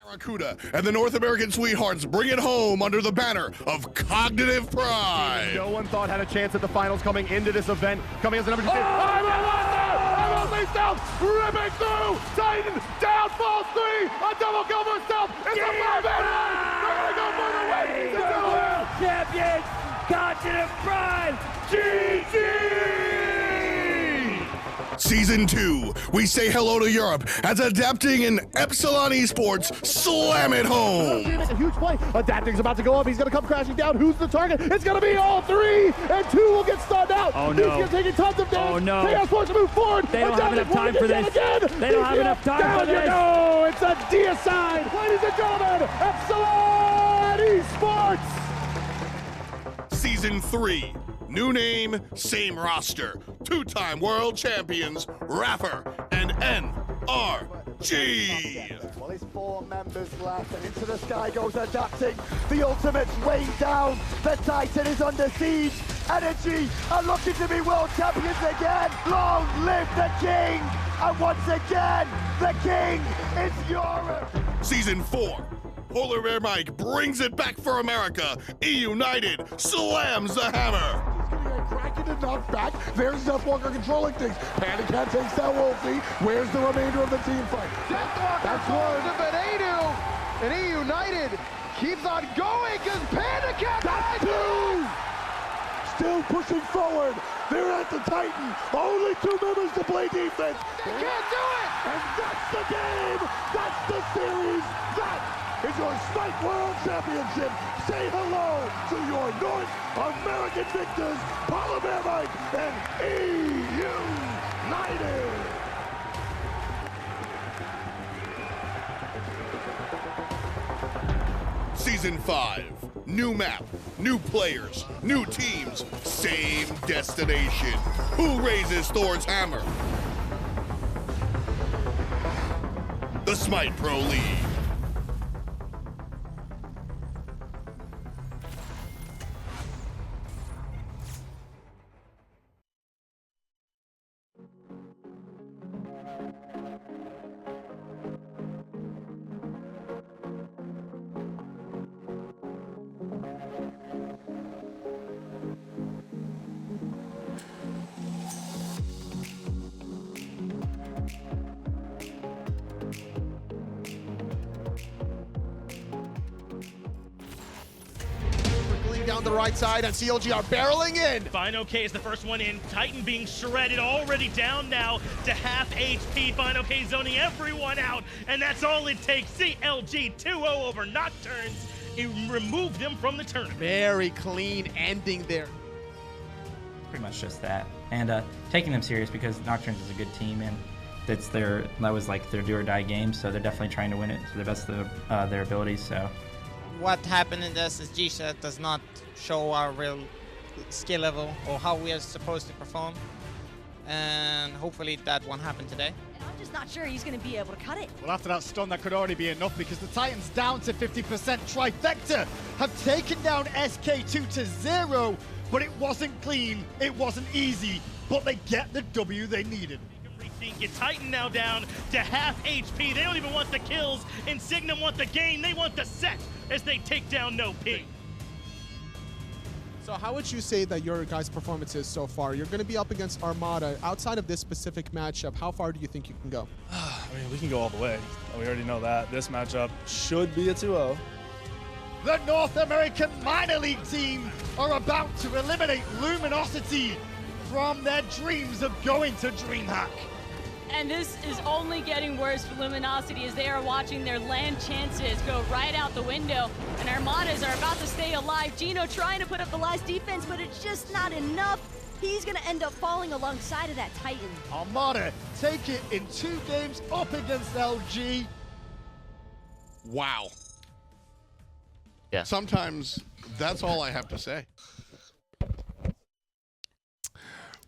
Barracuda and the North American Sweethearts bring it home under the banner of Cognitive Pride. No one thought had a chance at the finals coming into this event. Coming as the number 2 seed. Down, ripping through, Titan, down, falls 3, a double kill for himself, it's a 5-man, they're gonna go for the win, the world champions, Cognitive Pride, GG! Season 2, we say hello to Europe as Adapting and Epsilon Esports slam it home. A huge play, Adapting's about to go up, he's gonna come crashing down, who's the target? It's gonna be all 3, and 2 will get stunned out. Oh no. He's taking tons of damage. Oh no. Chaos forced to move forward. They don't have enough time for this. They don't have enough time for this. No, it's a deicide. Ladies and gentlemen, Epsilon Esports. Season 3, new name, same roster. 2-time world champions, iRaffer and NRG. Well, it's 4 members left, and into the sky goes Adapting. The ultimate's weighing down. The Titan is under siege. Energy are looking to be world champions again. Long live the King! And once again, the King is Europe. Season 4, Polar Bear Mike brings it back for America. E-United slams the hammer. Cracking enough back. There's Death Walker controlling things. Panicat takes that Wolfie. Where's the remainder of the team fight? That's one. But Adu and E-United keeps on going because Panicat. That's 2. Still pushing forward. They're at the Titan. Only 2 members to play defense. They can't do it. And that's the game. That's the series. That is your Smite World Championship. Say hello to your North American victors, Polar Bear Mike and E-United. Season 5, new map, new players, new teams, same destination. Who raises Thor's hammer? The Smite Pro League. Down the right side, and CLG are barreling in. FinoK is the first one in. Titan being shredded, already down now to half HP. FinoK zoning everyone out, and that's all it takes. CLG 2-0 over Nocturnes. It removed them from the tournament. Very clean ending there. Pretty much just that, and taking them serious because Nocturnes is a good team, and that was like their do or die game. So they're definitely trying to win it to the best of their abilities. So. What happened in the SSG set does not show our real skill level or how we are supposed to perform, and hopefully that won't happen today. And I'm just not sure he's going to be able to cut it. Well, after that stun, that could already be enough because the Titans down to 50%. Trifecta have taken down SK2 to 0, but it wasn't clean, it wasn't easy, but they get the W they needed. Get Titan now down to half HP. They don't even want the kills. Insignum want the game. They want the set as they take down No P. So how would you say that your guys' performance is so far? You're going to be up against Armada. Outside of this specific matchup, how far do you think you can go? I mean, we can go all the way. We already know that. This matchup should be a 2-0. The North American minor league team are about to eliminate Luminosity from their dreams of going to DreamHack. And this is only getting worse for Luminosity as they are watching their land chances go right out the window. And Armadas are about to stay alive. Gino trying to put up the last defense, but it's just not enough. He's going to end up falling alongside of that Titan. Armada take it in 2 games up against LG. Wow. Yeah. Sometimes that's all I have to say.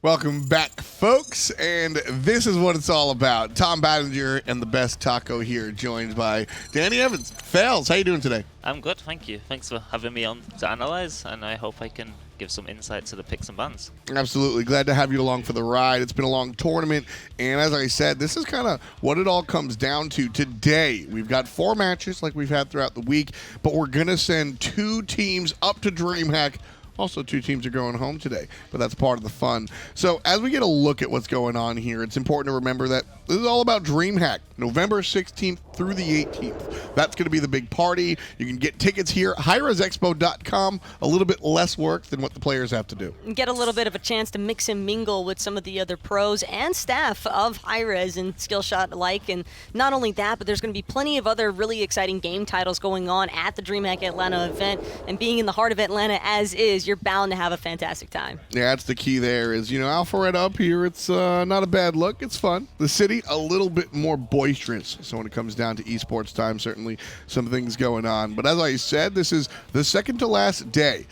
Welcome back, folks, and this is what it's all about. Tom Battinger and the best taco here, joined by Danny Evans. Fails, how you doing today? I'm good, thank you. Thanks for having me on to analyze, and I hope I can give some insight to the picks and bans. Absolutely. Glad to have you along for the ride. It's been a long tournament, and as I said, this is kind of what it all comes down to today. We've got 4 matches like we've had throughout the week, but we're going to send 2 teams up to DreamHack. Also, 2 teams are going home today, but that's part of the fun. So as we get a look at what's going on here, it's important to remember that this is all about DreamHack, November 16th through the 18th. That's going to be the big party. You can get tickets here, hi-rez-expo.com. A little bit less work than what the players have to do. Get a little bit of a chance to mix and mingle with some of the other pros and staff of hi-rez and Skillshot alike. And not only that, but there's going to be plenty of other really exciting game titles going on at the DreamHack Atlanta event. And being in the heart of Atlanta as is, you're bound to have a fantastic time. Yeah, that's the key there is, Alpharetta up here, it's not a bad look. It's fun. The city, a little bit more boisterous. So when it comes down to esports time, certainly some things going on. But as I said, this is the second to last day.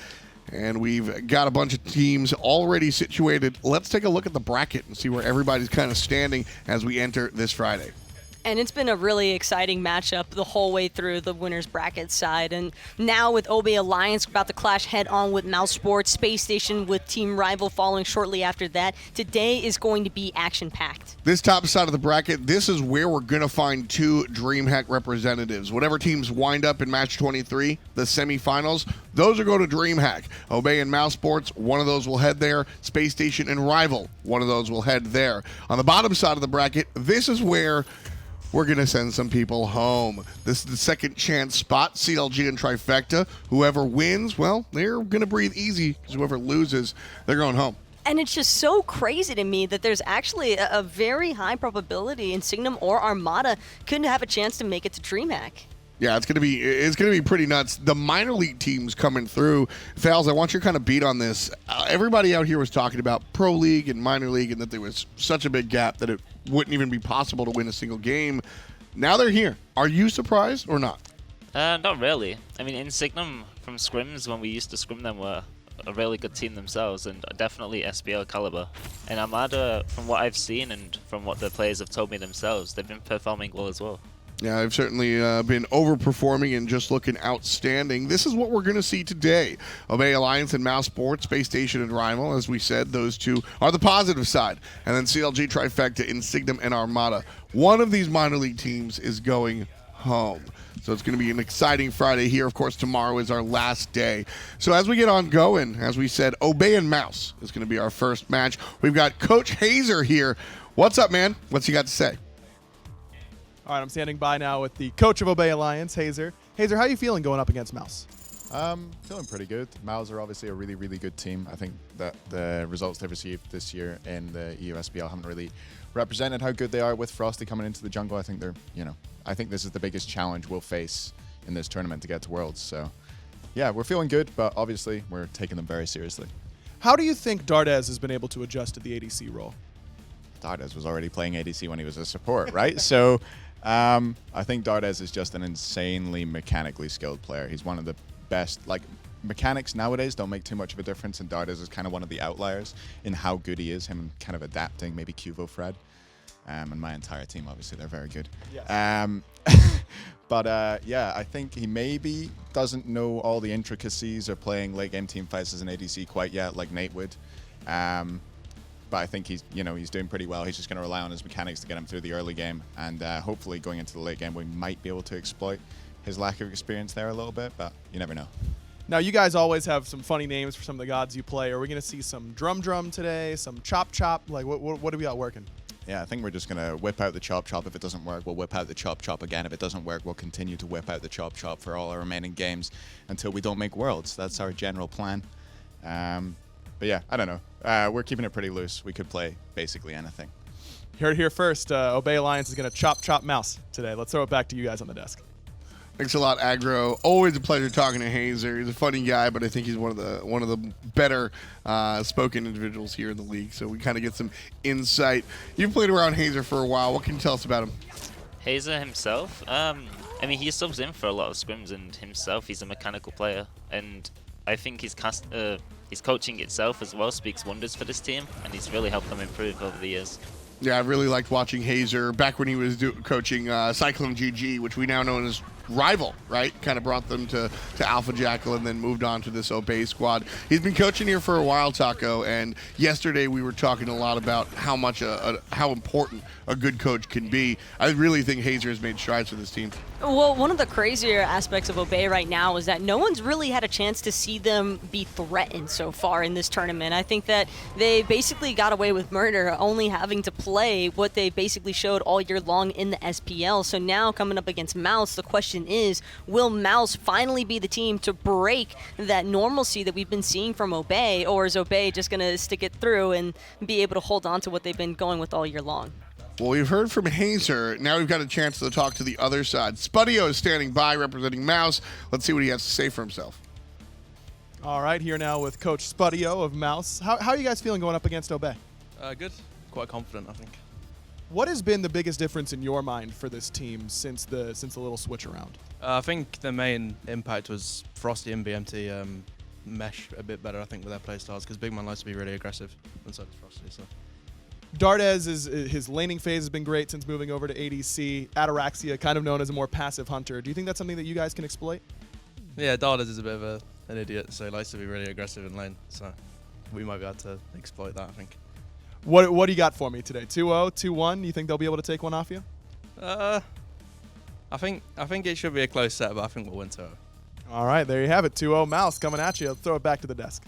And we've got a bunch of teams already situated. Let's take a look at the bracket and see where everybody's kind of standing as we enter this Friday. And it's been a really exciting matchup the whole way through the winner's bracket side. And now with Obey Alliance about to clash head-on with mousesports, Space Station with Team Rival following shortly after that, today is going to be action-packed. This top side of the bracket, this is where we're going to find 2 DreamHack representatives. Whatever teams wind up in match 23, the semifinals, those are going to DreamHack. Obey and mousesports, one of those will head there. Space Station and Rival, one of those will head there. On the bottom side of the bracket, this is where we're going to send some people home. This is the second chance spot, CLG and Trifecta. Whoever wins, well, they're going to breathe easy, because whoever loses, they're going home. And it's just so crazy to me that there's actually a very high probability Insignum or Armada couldn't have a chance to make it to DreamHack. Yeah, it's gonna be pretty nuts. The minor league teams coming through. Fals, I want your kind of beat on this. Everybody out here was talking about pro league and minor league, and that there was such a big gap that it wouldn't even be possible to win a single game. Now they're here. Are you surprised or not? Not really. I mean, Insignum from scrims, when we used to scrim them, were a really good team themselves, and definitely SBL caliber. And Armada, from what I've seen and from what the players have told me themselves, they've been performing well as well. Yeah, I've certainly been overperforming and just looking outstanding. This is what we're going to see today. Obey Alliance and mousesports, Space Station and Rival. As we said, those 2 are the positive side. And then CLG, Trifecta, Insignum, and Armada. One of these minor league teams is going home. So it's going to be an exciting Friday here. Of course, tomorrow is our last day. So as we get on going, as we said, Obey and Mouse is going to be our first match. We've got Coach Hazer here. What's up, man? What's he got to say? All right, I'm standing by now with the coach of Obey Alliance, Hazer. Hazer, how are you feeling going up against Mouse? Feeling pretty good. Mouse are obviously a really, really good team. I think that the results they've received this year in the EU SBL haven't really represented how good they are with Frosty coming into the jungle. I think they're, I think this is the biggest challenge we'll face in this tournament to get to Worlds. So, yeah, we're feeling good, but obviously we're taking them very seriously. How do you think Dardez has been able to adjust to the ADC role? Dardez was already playing ADC when he was a support, right? So I think Dardez is just an insanely mechanically skilled player. He's one of the best. Like, mechanics nowadays don't make too much of a difference, and Dardez is kind of one of the outliers in how good he is, him kind of adapting, maybe Cuvo Fred. And my entire team, obviously, they're very good. Yes. But yeah, I think he maybe doesn't know all the intricacies of playing late game team fights as an ADC quite yet, like Nate would. But I think he's doing pretty well. He's just going to rely on his mechanics to get him through the early game, and hopefully going into the late game, we might be able to exploit his lack of experience there a little bit, but you never know. Now, you guys always have some funny names for some of the gods you play. Are we going to see some drum today, some chop? Like, what do we got working? Yeah, I think we're just going to whip out the chop. If it doesn't work, we'll whip out the chop again. If it doesn't work, we'll continue to whip out the chop for all our remaining games until we don't make Worlds. That's our general plan. But yeah, I don't know. We're keeping it pretty loose. We could play basically anything. Heard it here first. Obey Alliance is going to chop Mouse today. Let's throw it back to you guys on the desk. Thanks a lot, Aggro. Always a pleasure talking to Hazer. He's a funny guy, but I think he's one of the better spoken individuals here in the league. So we kind of get some insight. You've played around Hazer for a while. What can you tell us about him? Hazer himself, I mean, he subs in for a lot of scrims, and himself, he's a mechanical player, and I think his coaching itself as well speaks wonders for this team, and he's really helped them improve over the years. Yeah, I really liked watching Hazer back when he was coaching Cyclone GG, which we now know as rival, right? Kind of brought them to Alpha Jackal and then moved on to this Obey squad. He's been coaching here for a while, Taco, and yesterday we were talking a lot about how much how important a good coach can be. I really think Hazer has made strides for this team. Well, one of the crazier aspects of Obey right now is that no one's really had a chance to see them be threatened so far in this tournament. I think that they basically got away with murder, only having to play what they basically showed all year long in the SPL. So now coming up against Mouse, the question is, will Mouse finally be the team to break that normalcy that we've been seeing from Obey, or is Obey just going to stick it through and be able to hold on to what they've been going with all year long? Well, we've heard from Hazer. Now we've got a chance to talk to the other side. Spuddio is standing by representing Mouse. Let's see what he has to say for himself. All right, here now with Coach Spuddio of Mouse. How are you guys feeling going up against Obey? Good. Quite confident, I think. What has been the biggest difference in your mind for this team since the little switch around? I think the main impact was Frosty and BMT mesh a bit better, I think, with their play styles, because Big Man likes to be really aggressive, and so does Frosty. So. Dardez, his laning phase has been great since moving over to ADC. Ataraxia, kind of known as a more passive hunter. Do you think that's something that you guys can exploit? Yeah, Dardez is a bit of an idiot, so he likes to be really aggressive in lane, so we might be able to exploit that, I think. What do you got for me today? 2-0, 2-1? You think they'll be able to take one off you? I think it should be a close set, but I think we'll win 2-0. All right, there you have it. 2-0 Mouse coming at you. I'll throw it back to the desk.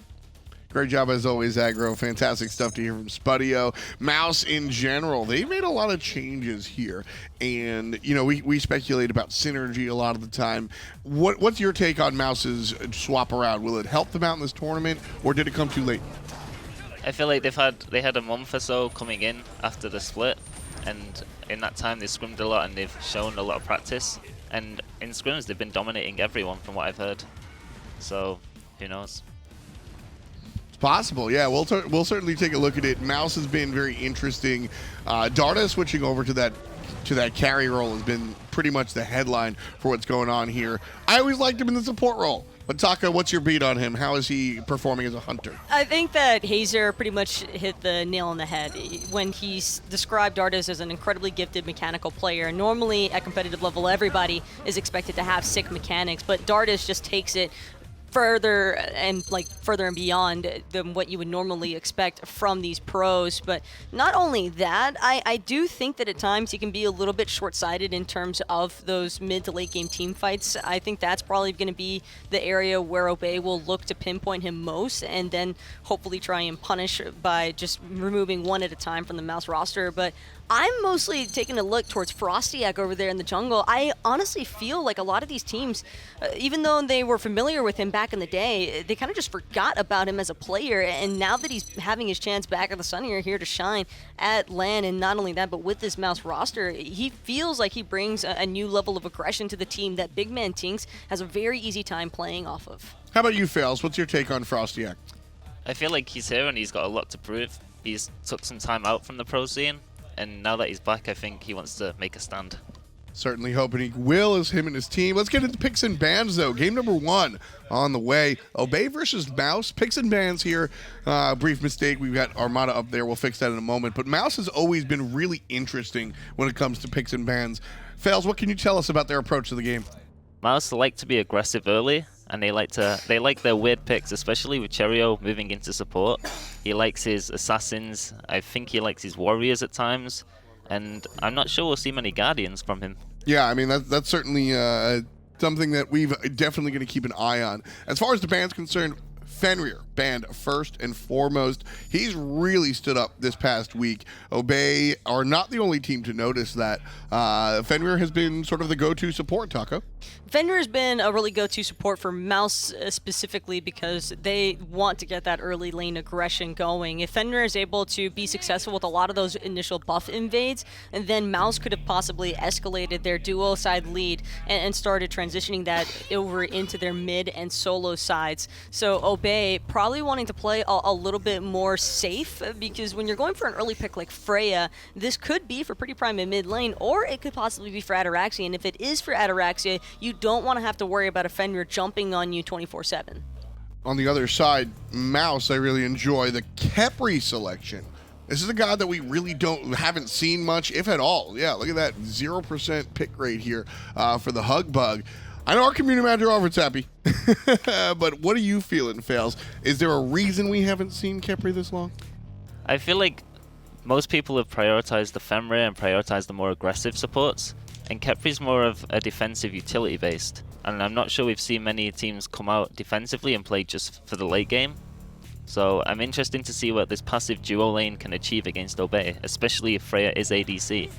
Great job as always, Aggro. Fantastic stuff to hear from Spuddio. Mouse in general, they made a lot of changes here. And, you know, we speculate about synergy a lot of the time. What's your take on Mouse's swap around? Will it help them out in this tournament, or did it come too late? I feel like they had a month or so coming in after the split, and in that time they scrimmed a lot and they've shown a lot of practice. And in scrims they've been dominating everyone from what I've heard. So, who knows? Possible, yeah. We'll certainly take a look at it. Mouse has been very interesting. Dardez switching over to that carry role has been pretty much the headline for what's going on here. I always liked him in the support role. But Taka, what's your beat on him? How is he performing as a hunter? I think that Hazer pretty much hit the nail on the head when he described Dardez as an incredibly gifted mechanical player. Normally, at competitive level, everybody is expected to have sick mechanics, but Dardez just takes it further and beyond than what you would normally expect from these pros. But not only that, I do think that at times he can be a little bit short-sighted in terms of those mid to late game team fights. I think that's probably going to be the area where Obey will look to pinpoint him most, and then hopefully try and punish by just removing one at a time from the Mouse roster. But I'm mostly taking a look towards FrostiaK over there in the jungle. I honestly feel like a lot of these teams, even though they were familiar with him back in the day, they kind of just forgot about him as a player. And now that he's having his chance back at the sun here to shine at LAN, and not only that, but with this Mouse roster, he feels like he brings a new level of aggression to the team that BigManTingz has a very easy time playing off of. How about you, Fails? What's your take on FrostiaK? I feel like he's here and he's got a lot to prove. He's took some time out from the pro scene, and now that he's back, I think he wants to make a stand. Certainly hoping he will, as him and his team. Let's get into picks and bans, though. Game number 1 on the way. Obey versus Mouse. Picks and bans here. Brief mistake. We've got Armada up there. We'll fix that in a moment. But Mouse has always been really interesting when it comes to picks and bans. Fails, what can you tell us about their approach to the game? Mouse like to be aggressive early, and they like their weird picks, especially with Cherryo moving into support. He likes his assassins. I think he likes his warriors at times, and I'm not sure we'll see many guardians from him. Yeah, I mean that's certainly something that we've definitely going to keep an eye on. As far as the band's concerned, Fenrir banned first and foremost. He's really stood up this past week. Obey are not the only team to notice that. Fenrir has been sort of the go-to support, Taco. Fenrir has been a really go-to support for Mouse specifically because they want to get that early lane aggression going. If Fenrir is able to be successful with a lot of those initial buff invades, and then Mouse could have possibly escalated their duo side lead and started transitioning that over into their mid and solo sides. So Obey probably wanting to play a little bit more safe, because when you're going for an early pick like Freya, this could be for PrettyPriMe in mid lane, or it could possibly be for Ataraxia. And if it is for Ataraxia, you don't want to have to worry about a Fenrir jumping on you 24/7. On the other side, Mouse, I really enjoy the Khepri selection. This is a god that we really haven't seen much, if at all. Yeah, look at that 0% pick rate here for the Hug Bug. I know our community manager Alfred's happy, but what are you feeling, Fails? Is there a reason we haven't seen Khepri this long? I feel like most people have prioritized the Femre and prioritized the more aggressive supports, and Khepri's more of a defensive utility based. And I'm not sure we've seen many teams come out defensively and play just for the late game. So I'm interested to see what this passive duo lane can achieve against Obey, especially if Freya is ADC.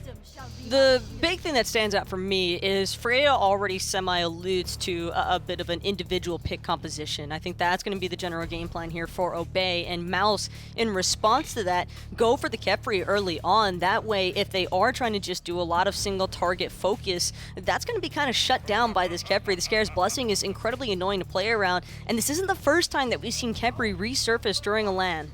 The big thing that stands out for me is Freya already semi-alludes to a bit of an individual pick composition. I think that's going to be the general game plan here for Obey, and Mouse, in response to that, go for the Khepri early on. That way, if they are trying to just do a lot of single target focus, that's going to be kind of shut down by this Khepri. The Scare's Blessing is incredibly annoying to play around, and this isn't the first time that we've seen Khepri resurface during a LAN.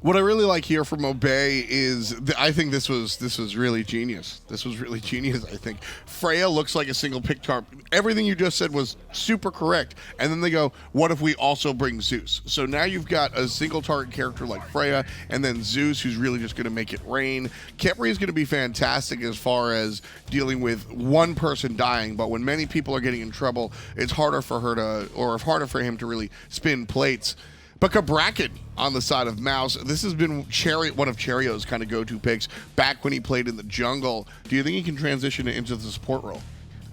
What I really like here from Obey is, I think this was really genius. This was really genius, I think. Freya looks like a single pick target. Everything you just said was super correct. And then they go, what if we also bring Zeus? So now you've got a single target character like Freya, and then Zeus, who's really just going to make it rain. Khepri is going to be fantastic as far as dealing with one person dying, but when many people are getting in trouble, it's harder for her to, or harder for him to really spin plates. But Cabrakan on the side of Mouse, this has been one of Cherryo's kind of go-to picks back when he played in the jungle. Do you think he can transition into the support role?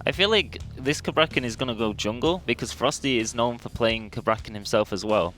I feel like this Cabrakan is going to go jungle because Frosty is known for playing Cabrakan himself as well.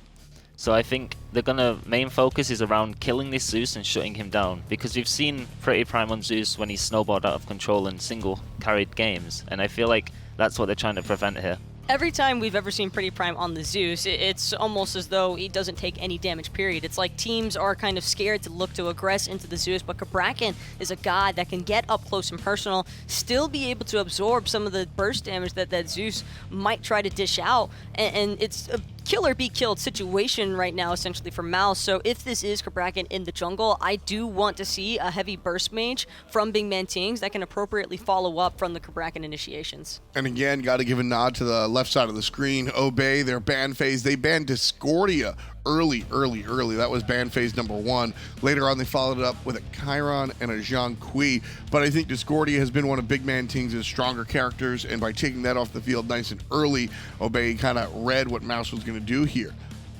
So I think they're going to main focus is around killing this Zeus and shutting him down, because we've seen PrettyPriMe on Zeus when he's snowballed out of control and single carried games, and I feel like that's what they're trying to prevent here. Every time we've ever seen PrettyPriMe on the Zeus, it's almost as though he doesn't take any damage, period. It's like teams are kind of scared to look to aggress into the Zeus, but Cabrakan is a god that can get up close and personal, still be able to absorb some of the burst damage that Zeus might try to dish out, and it's a kill or be killed situation right now, essentially, for Mouse. So if this is Cabrakan in the jungle, I do want to see a heavy burst mage from BigManTingz that can appropriately follow up from the Cabrakan initiations. And again, got to give a nod to the left side of the screen. Obey, their ban phase. They banned Discordia early. That was ban phase number 1. Later on, they followed it up with a Chiron and a Zhang Kui. But I think Discordia has been one of BigManTingz' stronger characters, and by taking that off the field nice and early, Obey kind of read what Mouse was going to do here.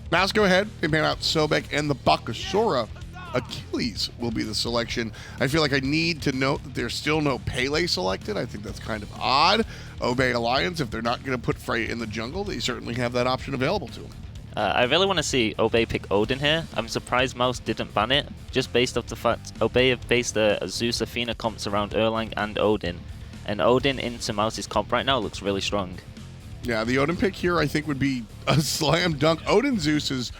Mouse, go ahead. They ban out Sobek and the Bakasura. Achilles will be the selection. I feel like I need to note that there's still no Pele selected. I think that's kind of odd. Obey Alliance, if they're not going to put Freya in the jungle, they certainly have that option available to them. I really want to see Obey pick Odin here. I'm surprised Mouse didn't ban it, just based off the fact Obey have based a Zeus Athena comps around Erlang and Odin. And Odin into Mouse's comp right now looks really strong. Yeah, the Odin pick here I think would be a slam dunk. Odin Zeus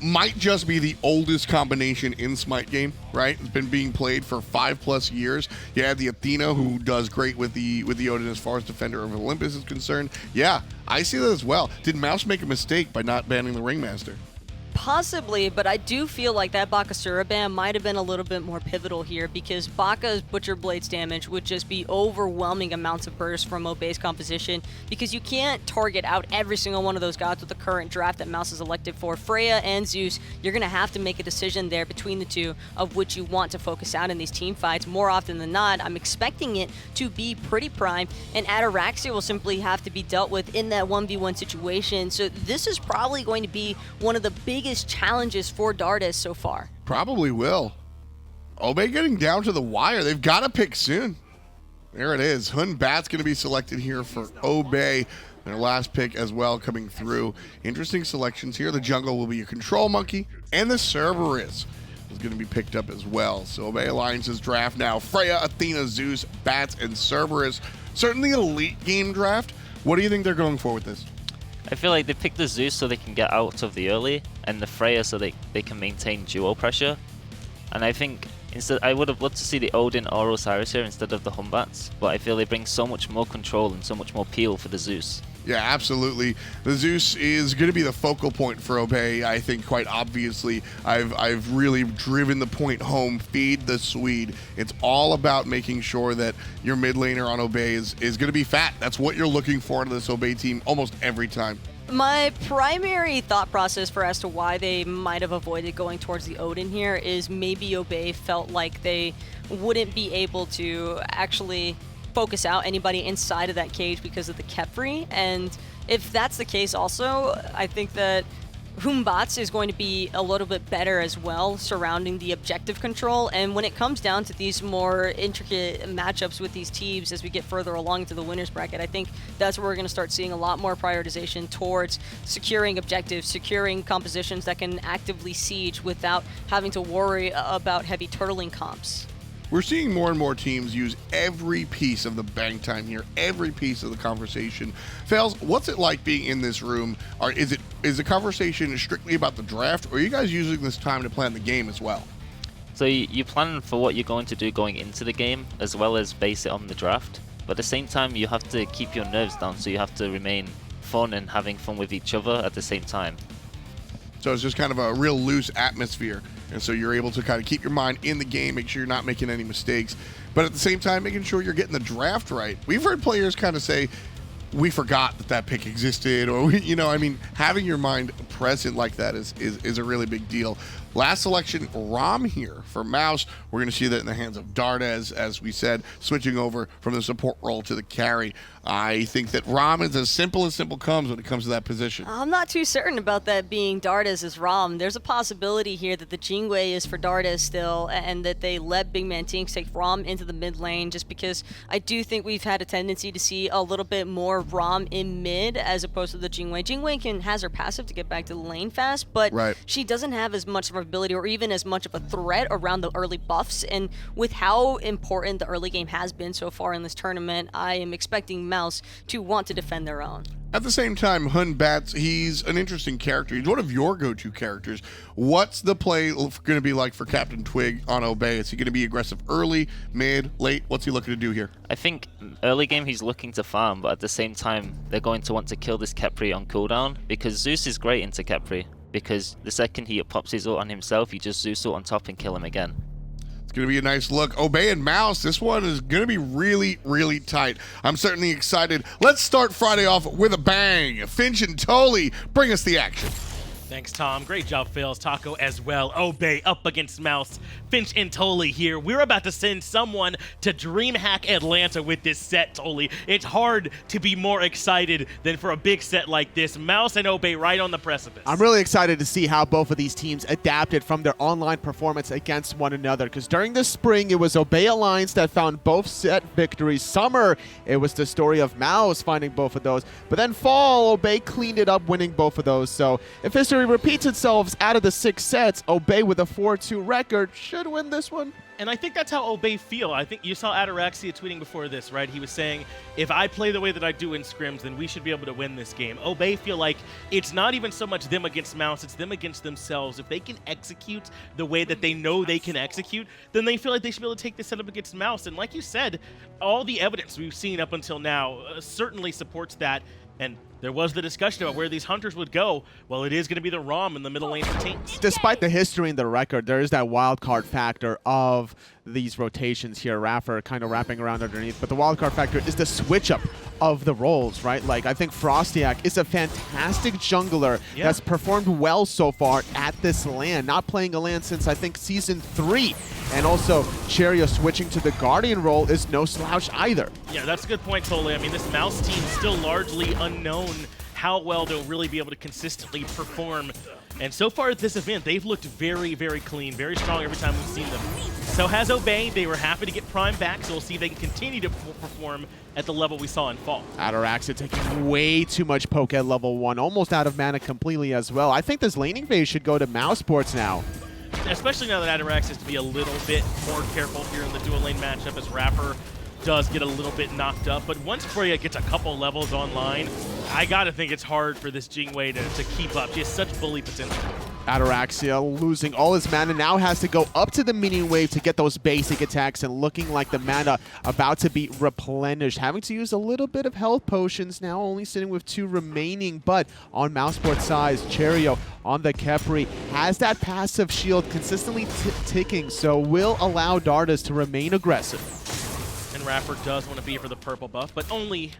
might just be the oldest combination in Smite game, right? It's been being played for 5+ years. You have the Athena, who does great with the Odin as far as Defender of Olympus is concerned. Yeah, I see that as well. Did Mouse make a mistake by not banning the Ringmaster? Possibly, but I do feel like that Bakasura ban might have been a little bit more pivotal here, because Baka's Butcher Blades damage would just be overwhelming amounts of burst from Obey's composition, because you can't target out every single one of those gods with the current draft that Mouse is elected for. Freya and Zeus, you're going to have to make a decision there between the two of which you want to focus out in these team fights. More often than not, I'm expecting it to be PrettyPriMe, and Ataraxia will simply have to be dealt with in that 1v1 situation. So this is probably going to be one of the biggest challenges for Dardez so far. Probably will. Obey getting down to the wire. They've got to pick soon. There it is. Hun Bat's going to be selected here for Obey. Their last pick as well coming through. Interesting selections here. The jungle will be a control monkey, and the Cerberus is going to be picked up as well. So Obey Alliance's draft now. Freya, Athena, Zeus, Batz, and Cerberus. Certainly elite game draft. What do you think they're going for with this? I feel like they picked the Zeus so they can get out of the early, and the Freya so they can maintain duo pressure. And I think instead, I would have loved to see the Odin or Osiris here instead of the Humbats, but I feel they bring so much more control and so much more peel for the Zeus. Yeah, absolutely. The Zeus is going to be the focal point for Obey, I think, quite obviously. I've really driven the point home. Feed the Swede. It's all about making sure that your mid laner on Obey is going to be fat. That's what you're looking for in this Obey team almost every time. My primary thought process for as to why they might have avoided going towards the Odin here is maybe Obey felt like they wouldn't be able to actually focus out anybody inside of that cage because of the Khepri. And if that's the case also, I think that Batz is going to be a little bit better as well surrounding the objective control. And when it comes down to these more intricate matchups with these teams as we get further along into the winners bracket, I think that's where we're going to start seeing a lot more prioritization towards securing objectives, securing compositions that can actively siege without having to worry about heavy turtling comps. We're seeing more and more teams use every piece of the bank time here, every piece of the conversation. Fails, what's it like being in this room? Is the conversation strictly about the draft, or are you guys using this time to plan the game as well? So you plan for what you're going to do going into the game, as well as base it on the draft. But at the same time, you have to keep your nerves down, so you have to remain fun and having fun with each other at the same time. So it's just kind of a real loose atmosphere. And so you're able to kind of keep your mind in the game, make sure you're not making any mistakes, but at the same time, making sure you're getting the draft right. We've heard players kind of say, we forgot that pick existed, or, having your mind present like that is a really big deal. Last selection, Ram here for Mouse. We're going to see that in the hands of Dardez, as we said, switching over from the support role to the carry. I think that Ram is as simple comes when it comes to that position. I'm not too certain about that being Dardez as Ram. There's a possibility here that the Jing is for Dardez still, and that they let BigManTingz take Ram into the mid lane, just because I do think we've had a tendency to see a little bit more Ram in mid as opposed to the Jing Wei. Jing Wei has her passive to get back to the lane fast, but she doesn't have as much of a ability or even as much of a threat around the early buffs. And with how important the early game has been so far in this tournament, I am expecting Mouse to want to defend their own. At the same time, Batz, he's an interesting character. He's one of your go-to characters. What's the play going to be like for CaptainTwig on Obey? Is he going to be aggressive early, mid, late? What's he looking to do here? I think early game he's looking to farm, but at the same time, they're going to want to kill this Khepri on cooldown, because Zeus is great into Khepri, because the second he pops his ult on himself, you just Zeus ult on top and kill him again. It's going to be a nice look. Obey and Mouse, this one is going to be really, really tight. I'm certainly excited. Let's start Friday off with a bang. Finch and Tolly, bring us the action. Thanks, Tom. Great job, Fails. Taco as well. Obey up against Mouse. Finch and Tolly here. We're about to send someone to DreamHack Atlanta with this set, Tolly. It's hard to be more excited than for a big set like this. Mouse and Obey right on the precipice. I'm really excited to see how both of these teams adapted from their online performance against one another, because during the spring, it was Obey Alliance that found both set victories. Summer, it was the story of Mouse finding both of those. But then fall, Obey cleaned it up, winning both of those. So if history repeats itself, out of the 6 sets, Obey with a 4-2 record should win this one. And I think that's how Obey feel. I think you saw Ataraxia tweeting before this, right? He was saying, if I play the way that I do in scrims, then we should be able to win this game. Obey feel like it's not even so much them against Mouse, it's them against themselves. If they can execute the way that they know they can execute, then they feel like they should be able to take this setup against Mouse. And like you said, all the evidence we've seen up until now certainly supports that. And there was the discussion about where these hunters would go. Well, it is going to be the Rom in the middle lane for teams. Despite the history and the record, there is that wild card factor of these rotations here. iRaffer kind of wrapping around underneath, but the wild card factor is the switch up of the roles, right? Like, I think FrostiaK is a fantastic jungler that's performed well so far at this LAN, not playing a LAN since I think Season 3. And also, Cherryo switching to the Guardian role is no slouch either. Yeah, that's a good point, Tolly. I mean, this Mouse team is still largely unknown how well they'll really be able to consistently perform. And so far at this event, they've looked very, very clean, very strong every time we've seen them. So has Obey. They were happy to get Prime back, so we'll see if they can continue to perform at the level we saw in fall. Ataraxia taking way too much poke at level 1, almost out of mana completely as well. I think this laning phase should go to mousesports now. Especially now that Ataraxia has to be a little bit more careful here in the dual lane matchup, as iRaffer does get a little bit knocked up. But once Freya gets a couple levels online, I gotta think it's hard for this Jing Wei to keep up. She has such bully potential. Ataraxia losing all his mana, now has to go up to the minion wave to get those basic attacks, and looking like the mana about to be replenished. Having to use a little bit of health potions now, only sitting with 2 remaining. But on mousesports side, Cherryo on the Khepri has that passive shield consistently ticking, so will allow Dardez to remain aggressive. And iRaffer does want to be for the purple buff, but only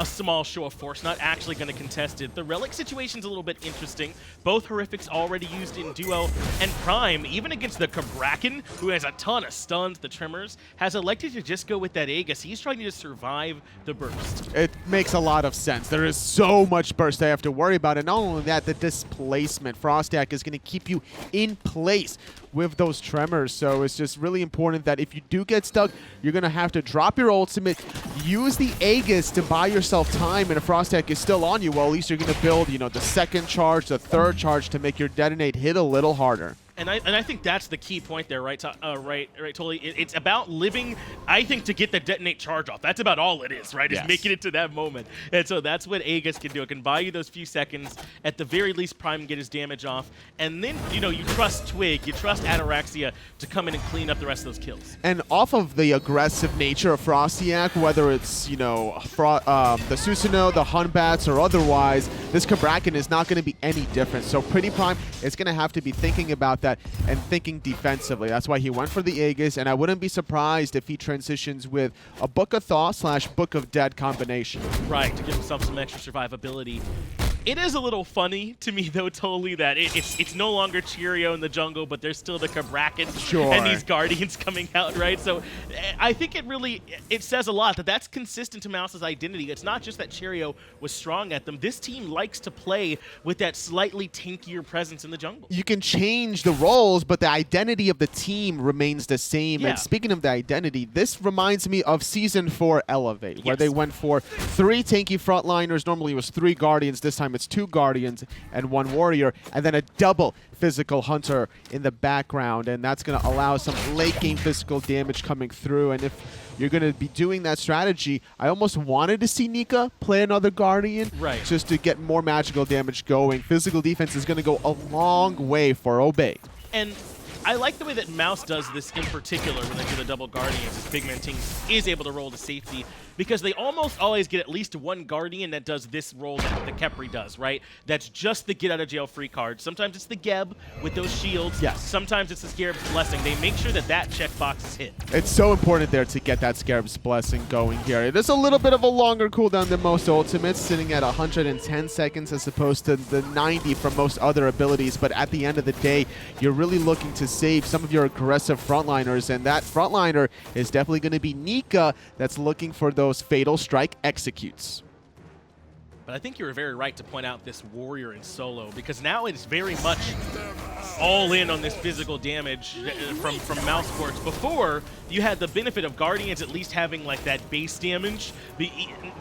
a small show of force, not actually going to contest it. The Relic situation's a little bit interesting. Both Horrifics already used in Duo, and Prime, even against the Cabrakan, who has a ton of stuns, the Tremors, has elected to just go with that Aegis. He's trying to just survive the burst. It makes a lot of sense. There is so much burst they have to worry about, and not only that, the displacement. FrostiaK is going to keep you in place with those Tremors, so it's just really important that if you do get stuck, you're going to have to drop your ultimate, use the Aegis to buy yourself time, and if FrostiaK is still on you, well, at least you're going to build, you know, the second charge, the third charge to make your detonate hit a little harder. And I think that's the key point there, right? Totally. It's about living, I think, to get the detonate charge off. That's about all it is, right? Yes. Is making it to that moment. And so that's what Aegis can do. It can buy you those few seconds. At the very least, Prime get his damage off. And then, you know, you trust Twig, you trust Ataraxia to come in and clean up the rest of those kills. And off of the aggressive nature of FrostiaK, whether it's, you know, the Susanoo, the Hunbats, or otherwise, this Cabrakan is not going to be any different. So PrettyPriMe is going to have to be thinking about that and thinking defensively. That's why he went for the Aegis, and I wouldn't be surprised if he transitions with a Book of Thaw / Book of Dead combination. Right, to give himself some extra survivability. It is a little funny to me, though, totally, that it's no longer Cherryo in the jungle, but there's still the Cabrakan and these Guardians coming out, right? So I think it says a lot that that's consistent to Mouse's identity. It's not just that Cherryo was strong at them. This team likes to play with that slightly tankier presence in the jungle. You can change the roles, but the identity of the team remains the same. Yeah. And speaking of the identity, this reminds me of Season 4 Elevate, where they went for 3 tanky frontliners. Normally it was 3 Guardians. This time it's 2 Guardians and 1 Warrior, and then a double physical Hunter in the background, and that's going to allow some late game physical damage coming through. And if you're going to be doing that strategy, I almost wanted to see Nika play another Guardian, right, just to get more magical damage going. Physical defense is going to go a long way for Obey. And I like the way that Mouse does this in particular when they do the double Guardians, as BigManTingz is able to roll to safety, because they almost always get at least 1 Guardian that does this role that the Khepri does, right? That's just the get-out-of-jail-free card. Sometimes it's the Geb with those shields. Yes. Sometimes it's the Scarab's Blessing. They make sure that that checkbox is hit. It's so important there to get that Scarab's Blessing going here. It is a little bit of a longer cooldown than most ultimates, sitting at 110 seconds as opposed to the 90 from most other abilities, but at the end of the day, you're really looking to save some of your aggressive frontliners, and that frontliner is definitely going to be Nika, that's looking for those Fatal Strike executes. But I think you were very right to point out this Warrior in solo, because now it's very much all in on this physical damage from mousesports. Before, you had the benefit of Guardians at least having like that base damage.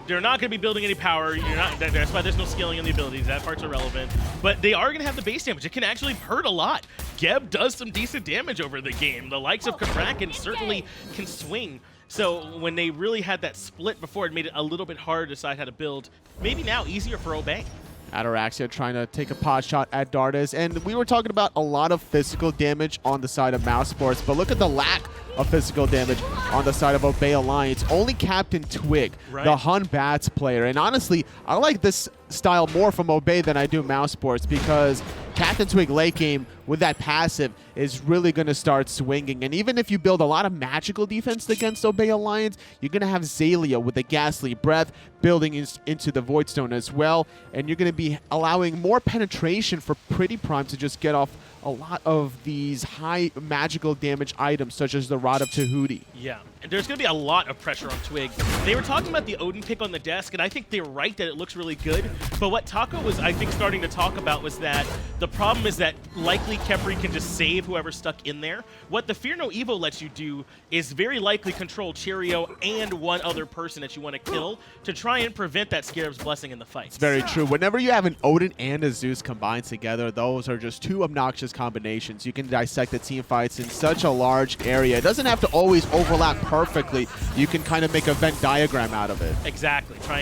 They're not going to be building any power. That's why there's no scaling in the abilities. That part's irrelevant. But they are going to have the base damage. It can actually hurt a lot. Geb does some decent damage over the game. The likes of Cabrakan certainly can swing. So when they really had that split before, it made it a little bit harder to decide how to build. Maybe now easier for Obey. Ataraxia trying to take a pot shot at Dardez, and we were talking about a lot of physical damage on the side of mousesports, but look at the lack of physical damage on the side of Obey Alliance. Only CaptainTwig, the Hun Batz player, and honestly, I like this style more from Obey than I do mousesports, because CaptainTwig late game with that passive is really going to start swinging. And even if you build a lot of magical defense against Obey Alliance, you're going to have Xaliea with the Ghastly Breath building into the Voidstone as well. And you're going to be allowing more penetration for PrettyPriMe to just get off a lot of these high magical damage items, such as the Rod of Tahuti. Yeah, and there's going to be a lot of pressure on Twig. They were talking about the Odin pick on the desk, and I think they're right that it looks really good. But what Taco was, I think, starting to talk about was that the problem is that likely Khepri can just save whoever's stuck in there. What the Fear No Evo lets you do is very likely control Cherryo and 1 other person that you want to kill to try and prevent that Scarab's Blessing in the fight. It's very true. Whenever you have an Odin and a Zeus combined together, those are just 2 obnoxious combinations. You can dissect the team fights in such a large area. It doesn't have to always overlap perfectly. You can kind of make a Venn diagram out of it. Exactly. Try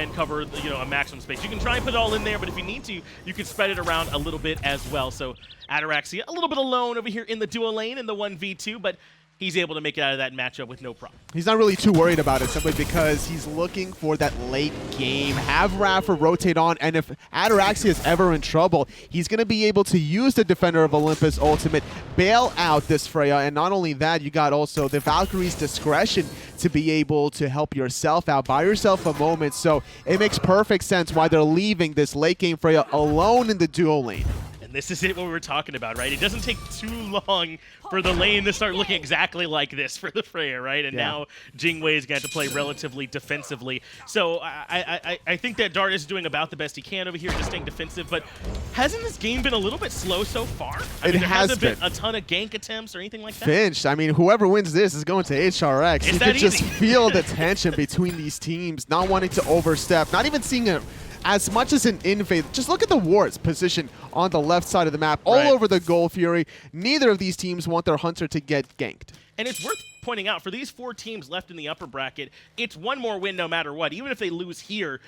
and cover a maximum space. You can try and put it all in there, but if you need to, you can spread it around a little bit as well. So Ataraxia a little bit alone over here in the duo lane in the 1v2, but he's able to make it out of that matchup with no problem. He's not really too worried about it simply because he's looking for that late game. Have iRaffer rotate on, and if Ataraxia is ever in trouble, he's going to be able to use the Defender of Olympus ultimate, bail out this Freya, and not only that, you got also the Valkyrie's discretion to be able to help yourself out, buy yourself a moment. So it makes perfect sense why they're leaving this late game Freya alone in the duo lane. And this is it what we were talking about, right? It doesn't take too long for the lane to start looking exactly like this for the Freya, right? And now Jing is going to have to play relatively defensively. So I think that Dardez is doing about the best he can over here, just staying defensive. But hasn't this game been a little bit slow so far? I mean, there hasn't been a ton of gank attempts or anything like that. Finched. I mean, whoever wins this is going to HRX. You could just easy. feel the tension between these teams, not wanting to overstep, not even seeing a as much as an invade. Just look at the wards position on the left side of the map, all over the Gold Fury. Neither of these teams want their Hunter to get ganked. And it's worth pointing out, for these 4 teams left in the upper bracket, it's one more win no matter what. Even if they lose here,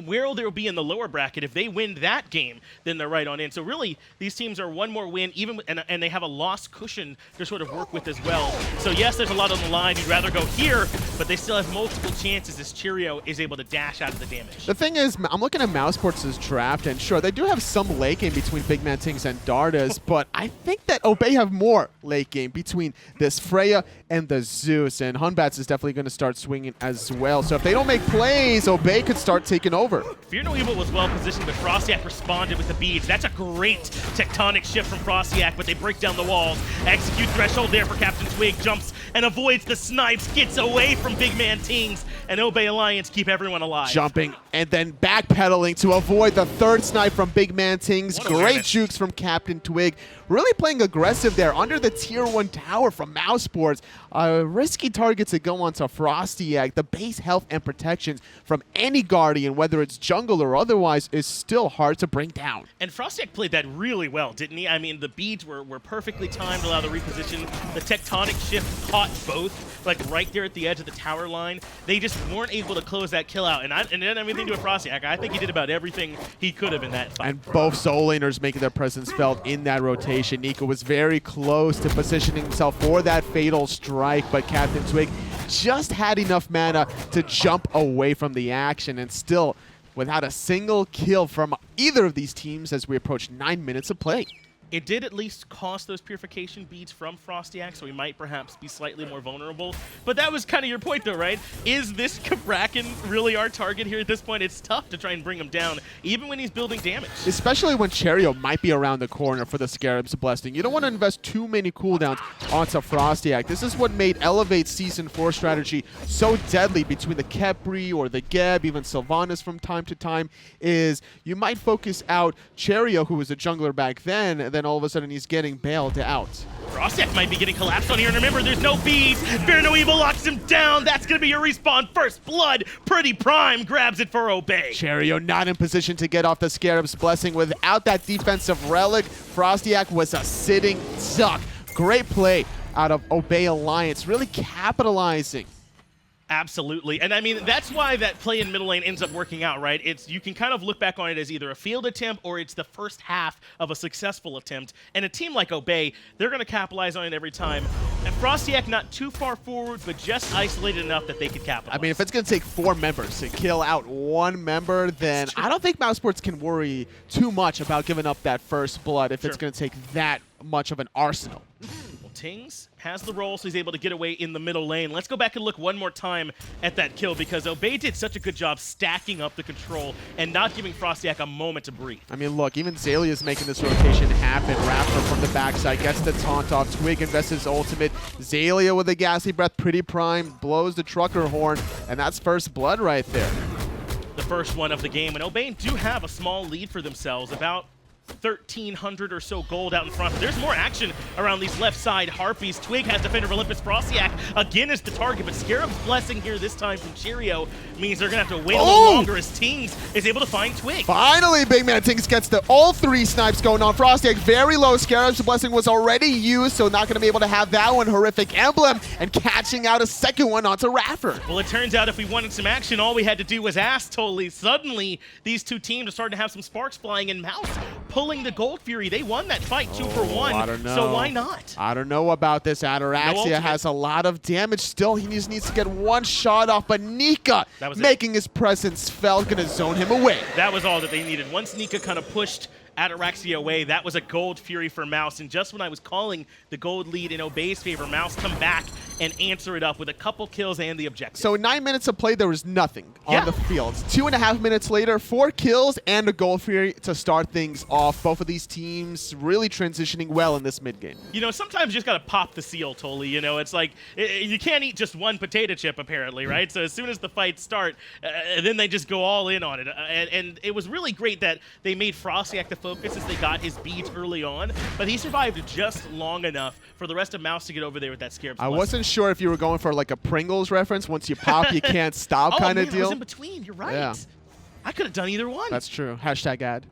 where they'll be in the lower bracket, if they win that game, then they're right on in. So really, these teams are one more win, even and they have a loss cushion to sort of work with as well. So yes, there's a lot on the line. You'd rather go here, but they still have multiple chances as Cherryo is able to dash out of the damage. The thing is, I'm looking at mousesports' draft, and sure, they do have some late game between BigManTingz and Dardez, but I think that Obey have more late game between this Freya and the Zeus, and Batz is definitely going to start swinging as well. So if they don't make plays, Obey could start taking over. Fear No Evil was well positioned, but FrostiaK responded with the beads. That's a great tectonic shift from FrostiaK, but they break down the walls. Execute threshold there for CaptainTwig, jumps and avoids the snipes, gets away from BigManTingz, and Obey Alliance keep everyone alive. Jumping and then backpedaling to avoid the third snipe from BigManTingz. Great jukes from CaptainTwig. Really playing aggressive there under the tier 1 tower from mousesports. Risky target to go onto FrostiaK. The base health and protections from any Guardian, whether it's jungle or otherwise, is still hard to bring down. And FrostiaK played that really well, didn't he? I mean, the beads were perfectly timed, allow the reposition. The tectonic shift caught both, like right there at the edge of the tower line. They just weren't able to close that kill out. And it didn't have anything to do with FrostiaK. I think he did about everything he could have in that fight. And both soul laners making their presence felt in that rotation. Nika was very close to positioning himself for that fatal strike, but CaptainTwig just had enough mana to jump away from the action, and still without a single kill from either of these teams as we approach 9 minutes of play. It did at least cost those purification beads from FrostiaK, so we might perhaps be slightly more vulnerable. But that was kind of your point, though, right? Is this Cabrakan really our target here at this point? It's tough to try and bring him down, even when he's building damage. Especially when Cherryo might be around the corner for the Scarab's Blessing. You don't want to invest too many cooldowns onto FrostiaK. This is what made Elevate Season 4 strategy so deadly between the Khepri or the Geb, even Sylvanas from time to time, is you might focus out Cherryo, who was a jungler back then, and then all of a sudden he's getting bailed out. FrostiaK might be getting collapsed on here, and remember, there's no beads. Fear No Evil locks him down. That's going to be your respawn. First blood. PrettyPriMe grabs it for Obey. Cherryo not in position to get off the Scarab's Blessing. Without that defensive relic, FrostiaK was a sitting duck. Great play out of Obey Alliance, really capitalizing. Absolutely. And I mean, that's why that play in middle lane ends up working out, right? You can kind of look back on it as either a failed attempt or it's the first half of a successful attempt. And a team like Obey, they're going to capitalize on it every time. And FrostiaK not too far forward, but just isolated enough that they could capitalize. I mean, if it's going to take 4 members to kill out 1 member, then I don't think mousesports can worry too much about giving up that first blood if it's going to take that much of an arsenal. Tingz has the roll, so he's able to get away in the middle lane. Let's go back and look one more time at that kill, because Obey did such a good job stacking up the control and not giving FrostiaK a moment to breathe. I mean, look, even Xaliea is making this rotation happen. iRaffer from the backside gets the taunt off. Twig invests his ultimate. Xaliea with a gassy breath. PrettyPriMe blows the trucker horn, and that's first blood right there. The first one of the game, and Obey do have a small lead for themselves, about 1,300 or so gold out in front. But there's more action around these left side Harpies. Twig has Defender of Olympus. FrostiaK again is the target, but Scarab's Blessing here this time from Cherryo means they're going to have to wait a little longer as Tingz is able to find Twig. Finally, BigManTingz gets all 3 snipes going on. FrostiaK very low. Scarab's Blessing was already used, so not going to be able to have that one. Horrific Emblem, and catching out a second one onto iRaffer. Well, it turns out if we wanted some action, all we had to do was ask totally. Suddenly, these two teams are starting to have some sparks flying, and Mouse pulling the Gold Fury. They won that fight 2 for 1. I don't know. So why not? I don't know about this. Ataraxia has a lot of damage still. He just needs to get one shot off, but Nika making his presence felt, gonna zone him away. That was all that they needed. Once Nika kind of pushed Ataraxia away, that was a Gold Fury for Mouse, and just when I was calling the gold lead in Obey's favor, Mouse come back and answer it up with a couple kills and the objective. So in 9 minutes of play, there was nothing on the field. 2.5 minutes later, 4 kills and a Gold Fury to start things off. Both of these teams really transitioning well in this mid-game. You know, sometimes you just got to pop the seal, Toli. You know, it's like you can't eat just one potato chip, apparently, right? So as soon as the fights start, then they just go all in on it. And it was really great that they made FrostiaK the focus as they got his beads early on, but he survived just long enough for the rest of Mouse to get over there with that Scarab's I Blessing. wasn't sure if you were going for like a Pringles reference. Once you pop, you can't stop kind of deal. I was in between. You're right. Yeah. I could have done either one. That's true. Hashtag ad.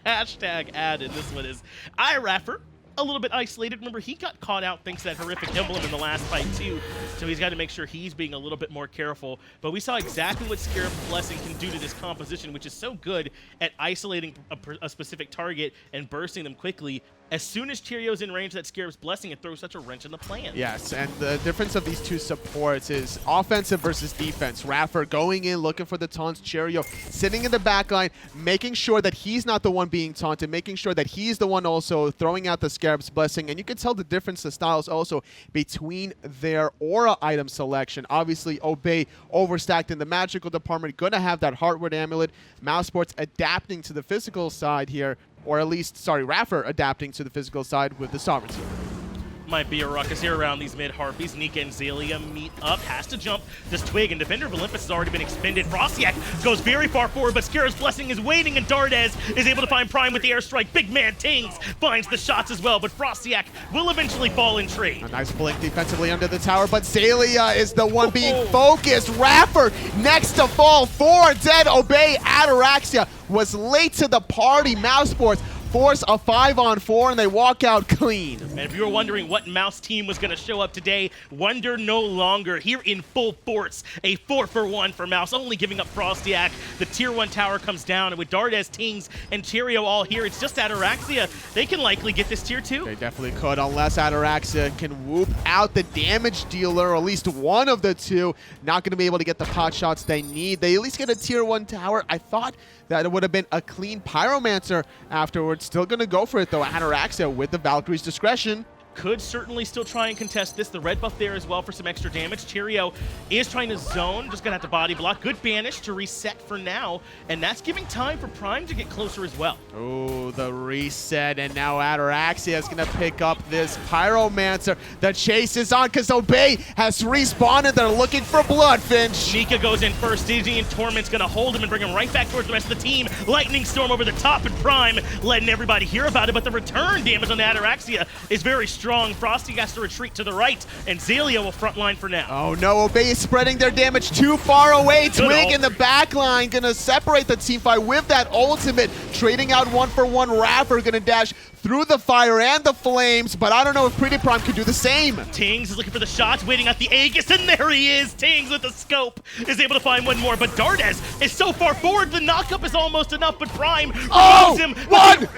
Hashtag ad, and this one is iRaffer. A little bit isolated. Remember, he got caught out thanks to that horrific emblem in the last fight, too. So he's got to make sure he's being a little bit more careful. But we saw exactly what Scarab's Blessing can do to this composition, which is so good at isolating a specific target and bursting them quickly. As soon as Cherryo's in range of that Scarab's Blessing, it throws such a wrench in the plan. Yes, and the difference of these two supports is offensive versus defense. Raffer going in, looking for the taunts. Cherryo sitting in the back line, making sure that he's not the one being taunted, making sure that he's the one also throwing out the Scarab's Blessing. And you can tell the difference, the styles also between their aura item selection. Obviously, Obey overstacked in the magical department, going to have that Heartward Amulet. mousesports adapting to the physical side here, or at least, sorry, Raffer adapting to the physical side with the Sovereignty. Might be a ruckus here around these mid-harpies. Nika and Xaliea meet up, has to jump. This Twig, and Defender of Olympus has already been expended. FrostiaK goes very far forward, but Scarab's Blessing is waiting, and Dardez is able to find Prime with the airstrike. BigManTingz finds the shots as well, but FrostiaK will eventually fall in trade. A nice blink defensively under the tower, but Xaliea is the one being focused. Raffer next to fall, 4 dead. Obey Ataraxia was late to the party. mousesports force a 5-on-4, and they walk out clean. And if you were wondering what Mouse team was going to show up today, wonder no longer. Here in full force, a 4-for-1 for Mouse, only giving up FrostiaK. The Tier 1 tower comes down, and with Dardez, Tings, and Cherryo all here, it's just Ataraxia. They can likely get this Tier 2. They definitely could, unless Ataraxia can whoop out the damage dealer, or at least one of the two. Not going to be able to get the pot shots they need. They at least get a Tier 1 tower. I thought that it would have been a clean Pyromancer afterwards. Still going to go for it, though. Ataraxia with the Valkyrie's discretion. Could certainly still try and contest this. The red buff there as well for some extra damage. Cherryo is trying to zone, just gonna have to body block. Good banish to reset for now, and that's giving time for Prime to get closer as well. Oh, the reset, and now Ataraxia is gonna pick up this Pyromancer. The chase is on because Obey has respawned, and they're looking for blood, Finch. Nika goes in first. Dizzy and Torment's gonna hold him and bring him right back towards the rest of the team. Lightning Storm over the top, and Prime letting everybody hear about it, but the return damage on Ataraxia is very strong. Frosty has to retreat to the right, and Xaliea will frontline for now. Oh no, Obey is spreading their damage too far away. Twig in the back line, gonna separate the team fight with that ultimate. Trading out 1-for-1, Raffer gonna dash through the fire and the flames, but I don't know if PrettyPriMe could do the same. Tings is looking for the shots, waiting at the Aegis, and there he is. Tings with the scope is able to find one more, but Dardez is so far forward, the knockup is almost enough, but Prime removes him.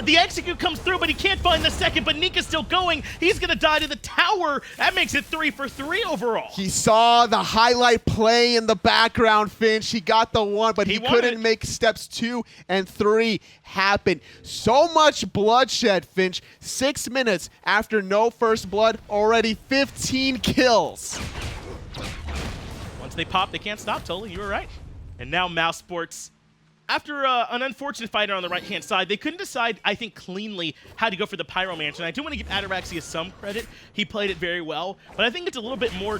The execute comes through, but he can't find the second, but Nika's still going. He's gonna die to the tower. That makes it 3-for-3 overall. He saw the highlight play in the background, Finch. He got the one, but he couldn't make steps 2 and 3 happen. So much bloodshed, Finch. 6 minutes after no first blood, already 15 kills. Once they pop, they can't stop, Toli. You were right. And now mousesports, after an unfortunate fighter on the right-hand side, they couldn't decide, I think, cleanly how to go for the Pyromancer. And I do want to give Ataraxia some credit. He played it very well, but I think it's a little bit more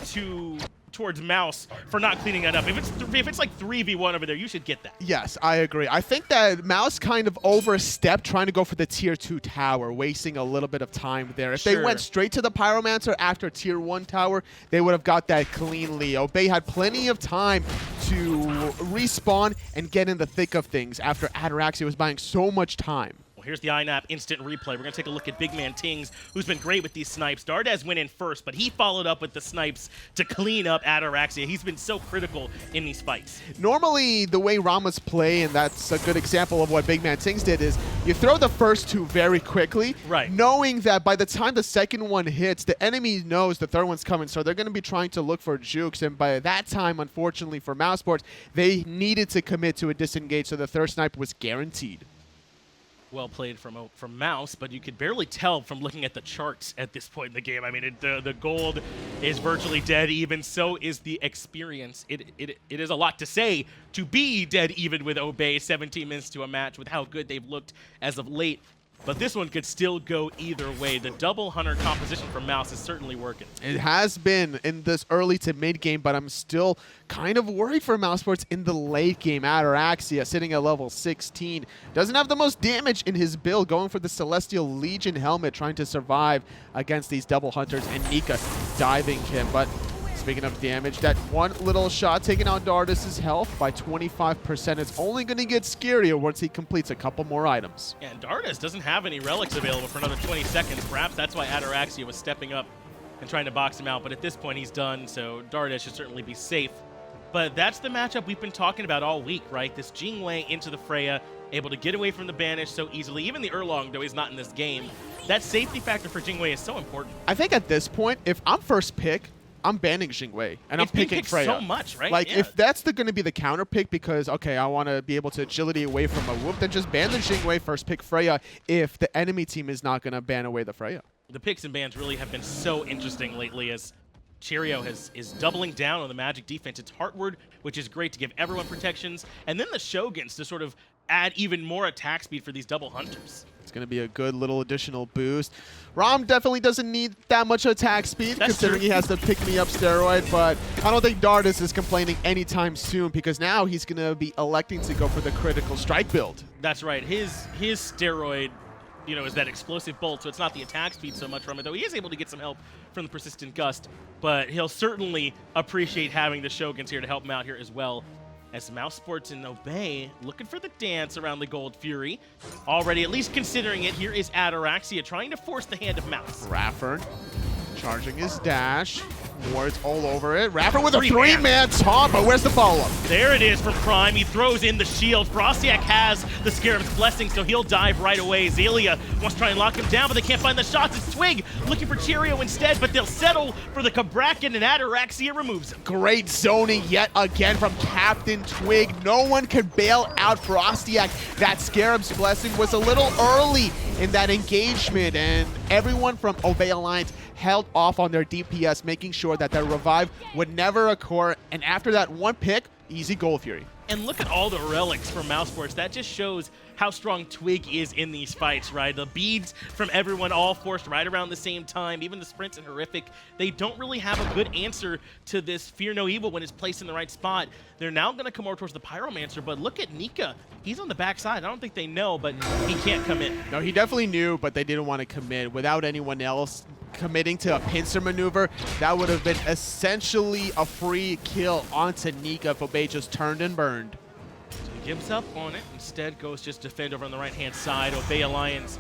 towards Mouse for not cleaning that up. If it's like 3v1 over there, you should get that. Yes, I agree. I think that Mouse kind of overstepped trying to go for the Tier 2 tower, wasting a little bit of time there. If they went straight to the Pyromancer after Tier 1 tower, they would have got that cleanly. Obey had plenty of time to respawn and get in the thick of things after Ataraxia was buying so much time. Here's the INAP instant replay. We're going to take a look at BigManTingz, who's been great with these snipes. Dardez went in first, but he followed up with the snipes to clean up Ataraxia. He's been so critical in these fights. Normally, the way Rama's play, and that's a good example of what BigManTingz did, is you throw the first two very quickly, right, knowing that by the time the second one hits, the enemy knows the third one's coming, so they're going to be trying to look for jukes, and by that time, unfortunately for mousesports, they needed to commit to a disengage, so the third snipe was guaranteed. Well played from Mouse, but you could barely tell from looking at the charts at this point in the game. I mean, the gold is virtually dead even, so is the experience. It is a lot to say to be dead even with Obey, 17 minutes to a match with how good they've looked as of late. But this one could still go either way. The double hunter composition from Mouse is certainly working. It has been in this early to mid game, but I'm still kind of worried for mousesports in the late game. Ataraxia sitting at level 16. Doesn't have the most damage in his build, going for the Celestial Legion helmet, trying to survive against these double hunters, and Nika diving him. But speaking of damage, that one little shot taking out Dardez's health by 25%. It's only going to get scarier once he completes a couple more items. Yeah, and Dardez doesn't have any relics available for another 20 seconds. Perhaps that's why Ataraxia was stepping up and trying to box him out. But at this point, he's done, so Dardez should certainly be safe. But that's the matchup we've been talking about all week, right? This Jing into the Freya, able to get away from the banish so easily. Even the Erlong, though he's not in this game. That safety factor for Jing is so important. I think at this point, if I'm first pick, I'm banning Xingwei, and I'm picking Freya. So much, right? Like, yeah. if that's going to be the counter pick because, okay, I want to be able to agility away from a whoop, then just ban the Xingwei, first pick Freya if the enemy team is not going to ban away the Freya. The picks and bans really have been so interesting lately as Cherryo is doubling down on the magic defense. It's Heartward, which is great to give everyone protections, and then the Shoguns to sort of add even more attack speed for these double hunters. It's going to be a good little additional boost. Rom definitely doesn't need that much attack speed, considering he has the pick-me-up steroid, but I don't think Dardez is complaining anytime soon because now he's going to be electing to go for the critical strike build. That's right. His steroid, you know, is that explosive bolt, so it's not the attack speed so much from it, though he is able to get some help from the persistent gust, but he'll certainly appreciate having the Shoguns here to help him out here as well. As mousesports and Obey looking for the dance around the Gold Fury. Already at least considering it, here is Ataraxia trying to force the hand of Mouse. iRaffer charging his dash. Wards all over it. iRaffer with a three-man taunt, but where's the follow-up? There it is from Prime. He throws in the shield. FrostiaK has the Scarab's Blessing, so he'll dive right away. Xaliea wants to try and lock him down, but they can't find the shots. It's Twig looking for Cherryo instead, but they'll settle for the Cabrakan, and Ataraxia removes him. Great zoning yet again from CaptainTwig. No one could bail out FrostiaK. That Scarab's Blessing was a little early in that engagement, and everyone from Obey Alliance held off on their DPS, making sure that their revive would never occur. And after that one pick, easy Gold Fury. And look at all the relics from mousesports. That just shows how strong Twig is in these fights, right? The beads from everyone all forced right around the same time. Even the sprints and horrific. They don't really have a good answer to this Fear No Evil when it's placed in the right spot. They're now going to come over towards the Pyromancer, but look at Nika. He's on the backside. I don't think they know, but he can't come in. No, he definitely knew, but they didn't want to commit. Without anyone else committing to a pincer maneuver, that would have been essentially a free kill onto Nika if Obey just turned and burned. So he gives up on it. Instead goes just defend over on the right-hand side. Obey Alliance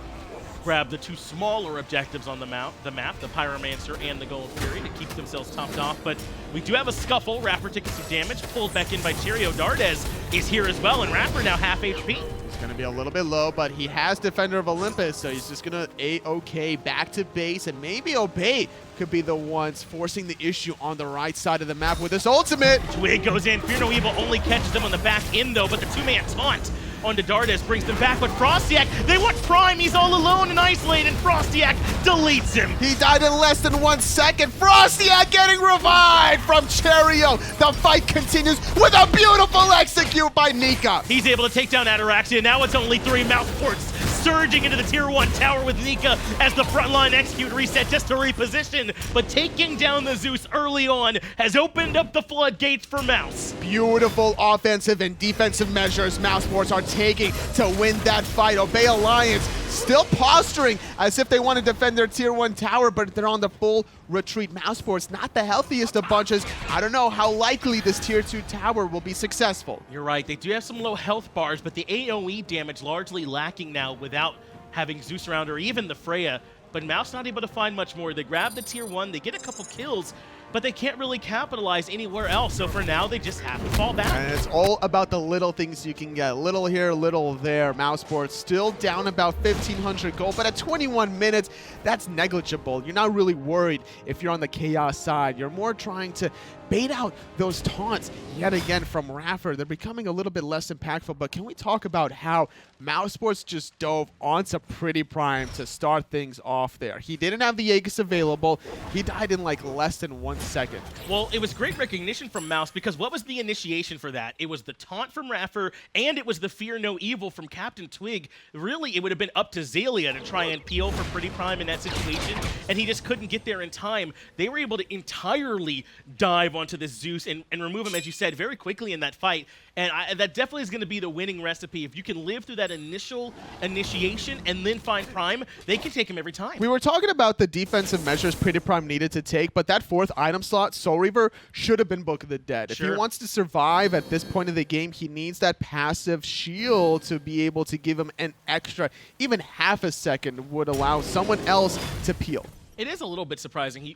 grab the two smaller objectives on the map, the Pyromancer and the Gold Fury, to keep themselves topped off. But we do have a scuffle. iRaffer taking some damage, pulled back in by Cherryo. Dardez is here as well, and iRaffer now half HP. He's going to be a little bit low, but he has Defender of Olympus, so he's just going to A-OK back to base, and maybe Obey could be the ones forcing the issue on the right side of the map with his ultimate. Twig goes in. Fear No Evil only catches them on the back end, though, but the two-man taunt onto Dardez brings them back, but FrostiaK, they want Prime. He's all alone and isolated. FrostiaK deletes him. He died in less than 1 second. FrostiaK getting revived from Cherryo. The fight continues with a beautiful execute by Nika. He's able to take down Ataraxia. Now it's only 3 mousesports surging into the tier 1 tower with Nika as the frontline execute reset just to reposition. But taking down the Zeus early on has opened up the floodgates for Mouse. Beautiful offensive and defensive measures mousesports are taking to win that fight. Obey Alliance still posturing as if they want to defend their tier 1 tower, but they're on the full retreat. mousesports, not the healthiest of bunches. I don't know how likely this tier 2 tower will be successful. You're right. They do have some low health bars, but the AoE damage largely lacking now without having Zeus around or even the Freya. But Mouse not able to find much more. They grab the tier 1. They get a couple kills. but they can't really capitalize anywhere else. So for now, they just have to fall back. And it's all about the little things you can get. Little here, little there. mousesports still down about 1,500 gold, but at 21 minutes, that's negligible. You're not really worried if you're on the chaos side. You're more trying to bait out those taunts yet again from iRaffer. They're becoming a little bit less impactful, but can we talk about how mousesports just dove onto PrettyPriMe to start things off there? He didn't have the Aegis available. He died in like less than 1 second. Well, it was great recognition from Mouse, because what was the initiation for that? It was the taunt from iRaffer, and it was the fear no evil from CaptainTwig. Really, it would have been up to Xaliea to try and peel for PrettyPriMe in that situation, and he just couldn't get there in time. They were able to entirely dive onto this Zeus and remove him, as you said, very quickly in that fight. And that definitely is going to be the winning recipe. If you can live through that initial initiation and then find Prime, they can take him every time. We were talking about the defensive measures PrettyPriMe needed to take, but that 4th item slot, Soul Reaver, should have been Book of the Dead. If he wants to survive at this point of the game, he needs that passive shield to be able to give him an extra, even half a second would allow someone else to peel. It is a little bit surprising.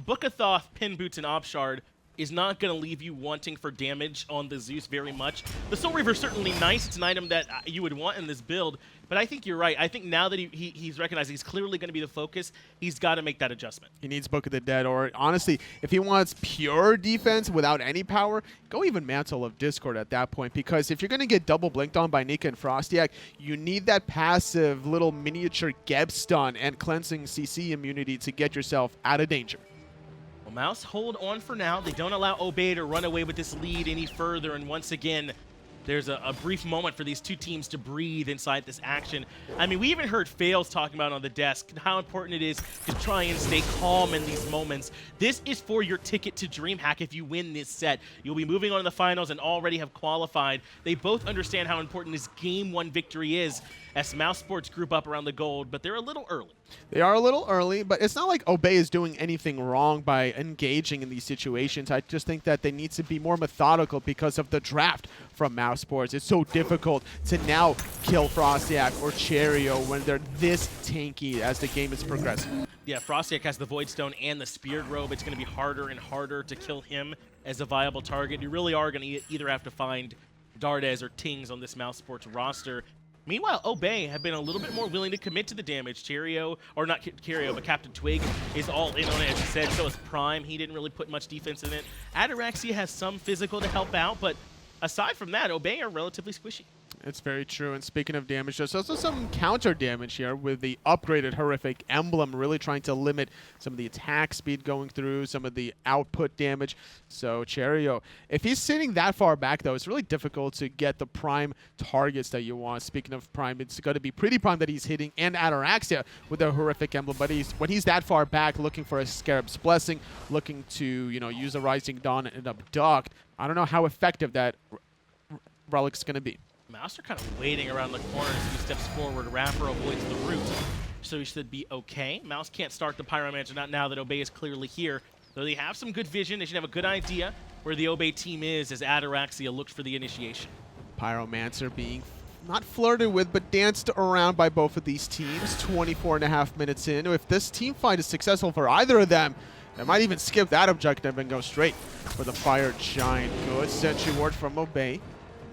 Book of Thoth, Pin Boots, and Obshard is not going to leave you wanting for damage on the Zeus very much. The Soul Reaver is certainly nice. It's an item that you would want in this build, but I think you're right. I think now that he's recognized he's clearly going to be the focus, he's got to make that adjustment. He needs Book of the Dead, or honestly, if he wants pure defense without any power, go even Mantle of Discord at that point, because if you're going to get double blinked on by Nika and FrostiaK, you need that passive little miniature Geb stun and cleansing CC immunity to get yourself out of danger. Well, Mouse hold on for now. They don't allow Obey to run away with this lead any further, and once again, there's a brief moment for these two teams to breathe inside this action. I mean, we even heard Fails talking about on the desk how important it is to try and stay calm in these moments. This is for your ticket to DreamHack if you win this set. You'll be moving on to the finals and already have qualified. They both understand how important this Game 1 victory is as mousesports group up around the gold, but they're a little early. They are a little early, but it's not like Obey is doing anything wrong by engaging in these situations. I just think that they need to be more methodical because of the draft from mousesports. It's so difficult to now kill FrostiaK or Cherryo when they're this tanky as the game is progressing. Yeah, FrostiaK has the Void Stone and the Speared Robe. It's going to be harder and harder to kill him as a viable target. You really are going to either have to find Dardez or Tings on this mousesports roster. Meanwhile, Obey have been a little bit more willing to commit to the damage. Cherryo, or not Cherryo, but CaptainTwig is all in on it, as you said. So is Prime. He didn't really put much defense in it. Ataraxia has some physical to help out, but aside from that, Obey are relatively squishy. It's very true. And speaking of damage, there's also some counter damage here with the upgraded Horrific Emblem really trying to limit some of the attack speed going through, some of the output damage. So Cherryo, if he's sitting that far back, though, it's really difficult to get the prime targets that you want. Speaking of prime, it's going to be PrettyPriMe that he's hitting and Ataraxia with the Horrific Emblem. But when he's that far back looking for a Scarab's Blessing, looking to, use a Rising Dawn and abduct, I don't know how effective that relic's going to be. Mouse are kind of waiting around the corner as he steps forward. iRaffer avoids the root, so he should be okay. Mouse can't start the Pyromancer, not now that Obey is clearly here. So they have some good vision. They should have a good idea where the Obey team is as Ataraxia looks for the initiation. Pyromancer being not flirted with, but danced around by both of these teams. 24.5 minutes in. If this team fight is successful for either of them, they might even skip that objective and go straight for the Fire Giant. Good Sentry Ward from Obey.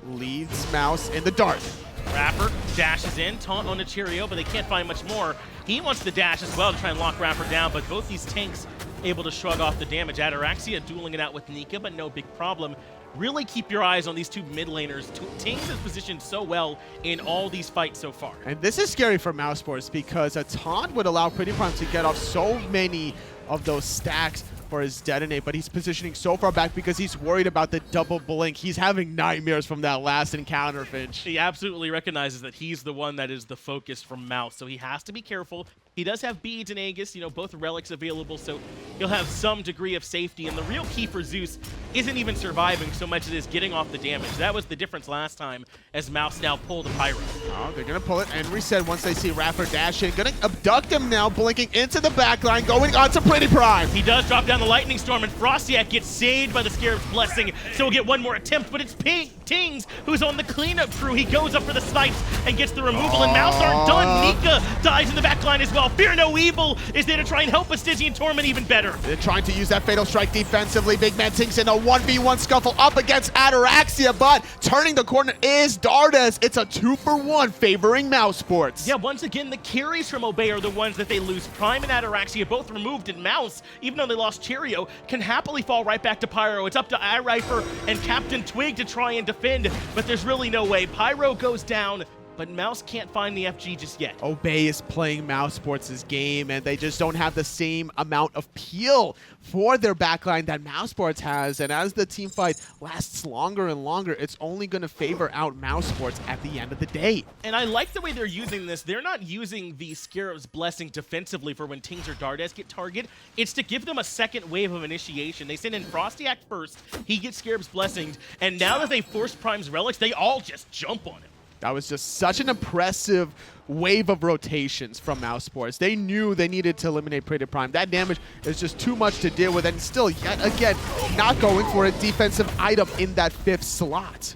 Leads Mouse in the dart. iRaffer dashes in, taunt on the Cherryo, but they can't find much more. He wants the dash as well to try and lock iRaffer down, but both these tanks able to shrug off the damage. Ataraxia dueling it out with Nika, but no big problem. Really keep your eyes on these two mid laners. Tings is positioned so well in all these fights so far. And this is scary for mousesports because a taunt would allow PrettyPriMe to get off so many of those stacks for his detonate, but he's positioning so far back because he's worried about the double blink. He's having nightmares from that last encounter, Finch. He absolutely recognizes that he's the one that is the focus from Mouse, so he has to be careful. He does have beads and Aegis, both relics available, so he'll have some degree of safety. And the real key for Zeus isn't even surviving so much as it is getting off the damage. That was the difference last time as Mouse now pulled the Pyro. Oh, they're going to pull it and reset once they see iRaffer dash in. Going to abduct him now, blinking into the backline, going on to PrettyPriMe. He does drop down the Lightning Storm, and FrostiaK gets saved by the Scarab's Blessing, so we'll get one more attempt, but it's BigManTingz who's on the cleanup crew. He goes up for the snipes and gets the removal, and Mouse aren't done. Nika dies in the back line as well. Fear No Evil is there to try and help a Stygian Torment even better. They're trying to use that Fatal Strike defensively. BigManTingz in a 1v1 scuffle up against Ataraxia, but turning the corner is Dardez. It's a 2-for-1 favoring mousesports. Yeah, once again, the carries from Obey are the ones that they lose. Prime and Ataraxia both removed, and Mouse, even though they lost Cherryo, can happily fall right back to Pyro. It's up to iRaffer and CaptainTwig to try and defend, but there's really no way. Pyro goes down, but Mouse can't find the FG just yet. Obey is playing mousesports' game, and they just don't have the same amount of peel for their backline that mousesports has. And as the team fight lasts longer and longer, it's only going to favor out mousesports at the end of the day. And I like the way they're using this. They're not using the Scarab's Blessing defensively for when Tings or Dardez get target. It's to give them a second wave of initiation. They send in FrostiaK first. He gets Scarab's Blessing, and now that they forced Prime's Relics, they all just jump on him. That was just such an impressive wave of rotations from mousesports. They knew they needed to eliminate PrettyPriMe. That damage is just too much to deal with, and still, yet again, not going for a defensive item in that 5th slot.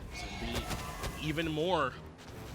Even more,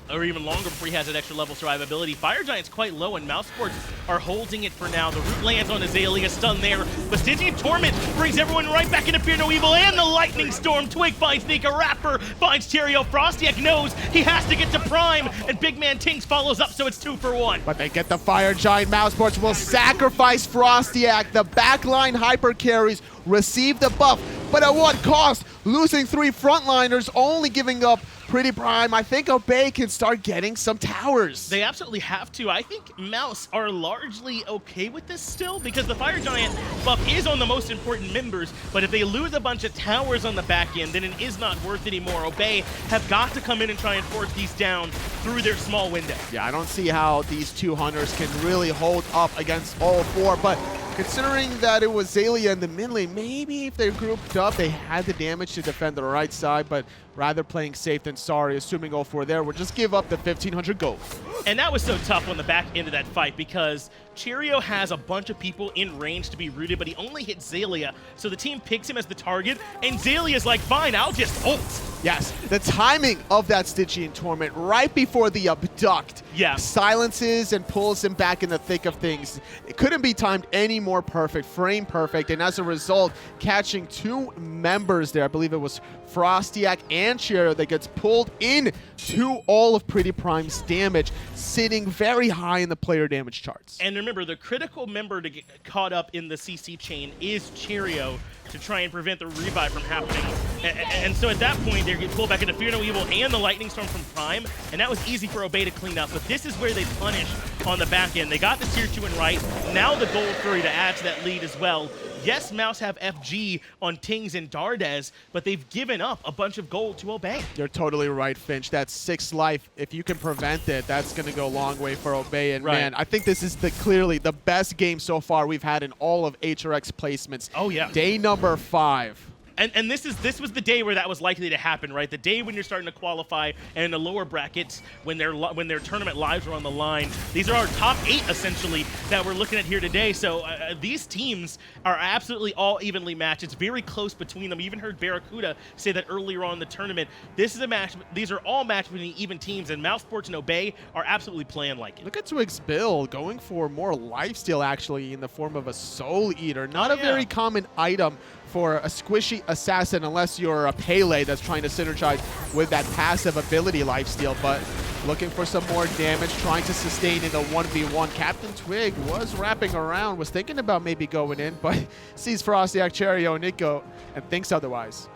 or even longer before he has that extra level survivability. Fire Giant's quite low, and mousesports are holding it for now. The root lands on Xaliea, stun there, but Stygian Torment brings everyone right back into Fear No Evil, and the Lightning Storm. Twig finds Nika, iRaffer finds Cherryo. FrostiaK knows he has to get to Prime, and BigManTingz follows up, so it's 2-for-1. But they get the Fire Giant. mousesports will sacrifice FrostiaK. The backline hyper carries receive the buff, but at what cost? Losing 3 frontliners, only giving up PrettyPriMe. I think Obey can start getting some towers. They absolutely have to. I think Mouse are largely okay with this still, because the Fire Giant buff is on the most important members, but if they lose a bunch of towers on the back end, then it is not worth anymore. Obey have got to come in and try and force these down through their small window. Yeah, I don't see how these 2 hunters can really hold up against all 4, but considering that it was Xaliea in the mid lane, maybe if they grouped up, they had the damage to defend the right side, but rather playing safe than sorry, assuming all 4 there would just give up the 1,500 gold. And that was so tough on the back end of that fight, because Cherryo has a bunch of people in range to be rooted, but he only hit Xaliea, so the team picks him as the target, and Xalea's like, fine, I'll just ult. Yes, the timing of that Stygian Torment right before the abduct silences and pulls him back in the thick of things. It couldn't be timed any more perfect, frame perfect, and as a result, catching 2 members there. I believe it was FrostiaK and Cherryo that gets pulled in to all of PrettyPrime's damage, sitting very high in the player damage charts. And remember, the critical member to get caught up in the CC chain is Cherryo to try and prevent the revive from happening. And so at that point, they get pulled back into Fear No Evil and the Lightning Storm from Prime, and that was easy for Obey to clean up. But this is where they punish on the back end. They got the tier 2 and right, now the Gold Fury to add to that lead as well. Yes, Mouse have FG on Tings and Dardez, but they've given up a bunch of gold to Obey. You're totally right, Finch. That's 6 life. If you can prevent it, that's going to go a long way for Obey. And man, I think this is clearly the best game so far we've had in all of HRX placements. Oh yeah. Day number 5. And this was the day where that was likely to happen, right? The day when you're starting to qualify, and in the lower brackets when their tournament lives are on the line. These are our top 8 essentially that we're looking at here today. So these teams are absolutely all evenly matched. It's very close between them. We even heard Barracuda say that earlier on in the tournament. This is a match. These are all matched between even teams, and mousesports and Obey are absolutely playing like it. Look at Twig's build, going for more lifesteal actually in the form of a Soul Eater. Not a very common item for a squishy assassin unless you're a Pele that's trying to synergize with that passive ability lifesteal, but looking for some more damage, trying to sustain in the 1v1. CaptainTwig was wrapping around, was thinking about maybe going in, but sees FrostiaK, Cherryo, and Nika, and thinks otherwise.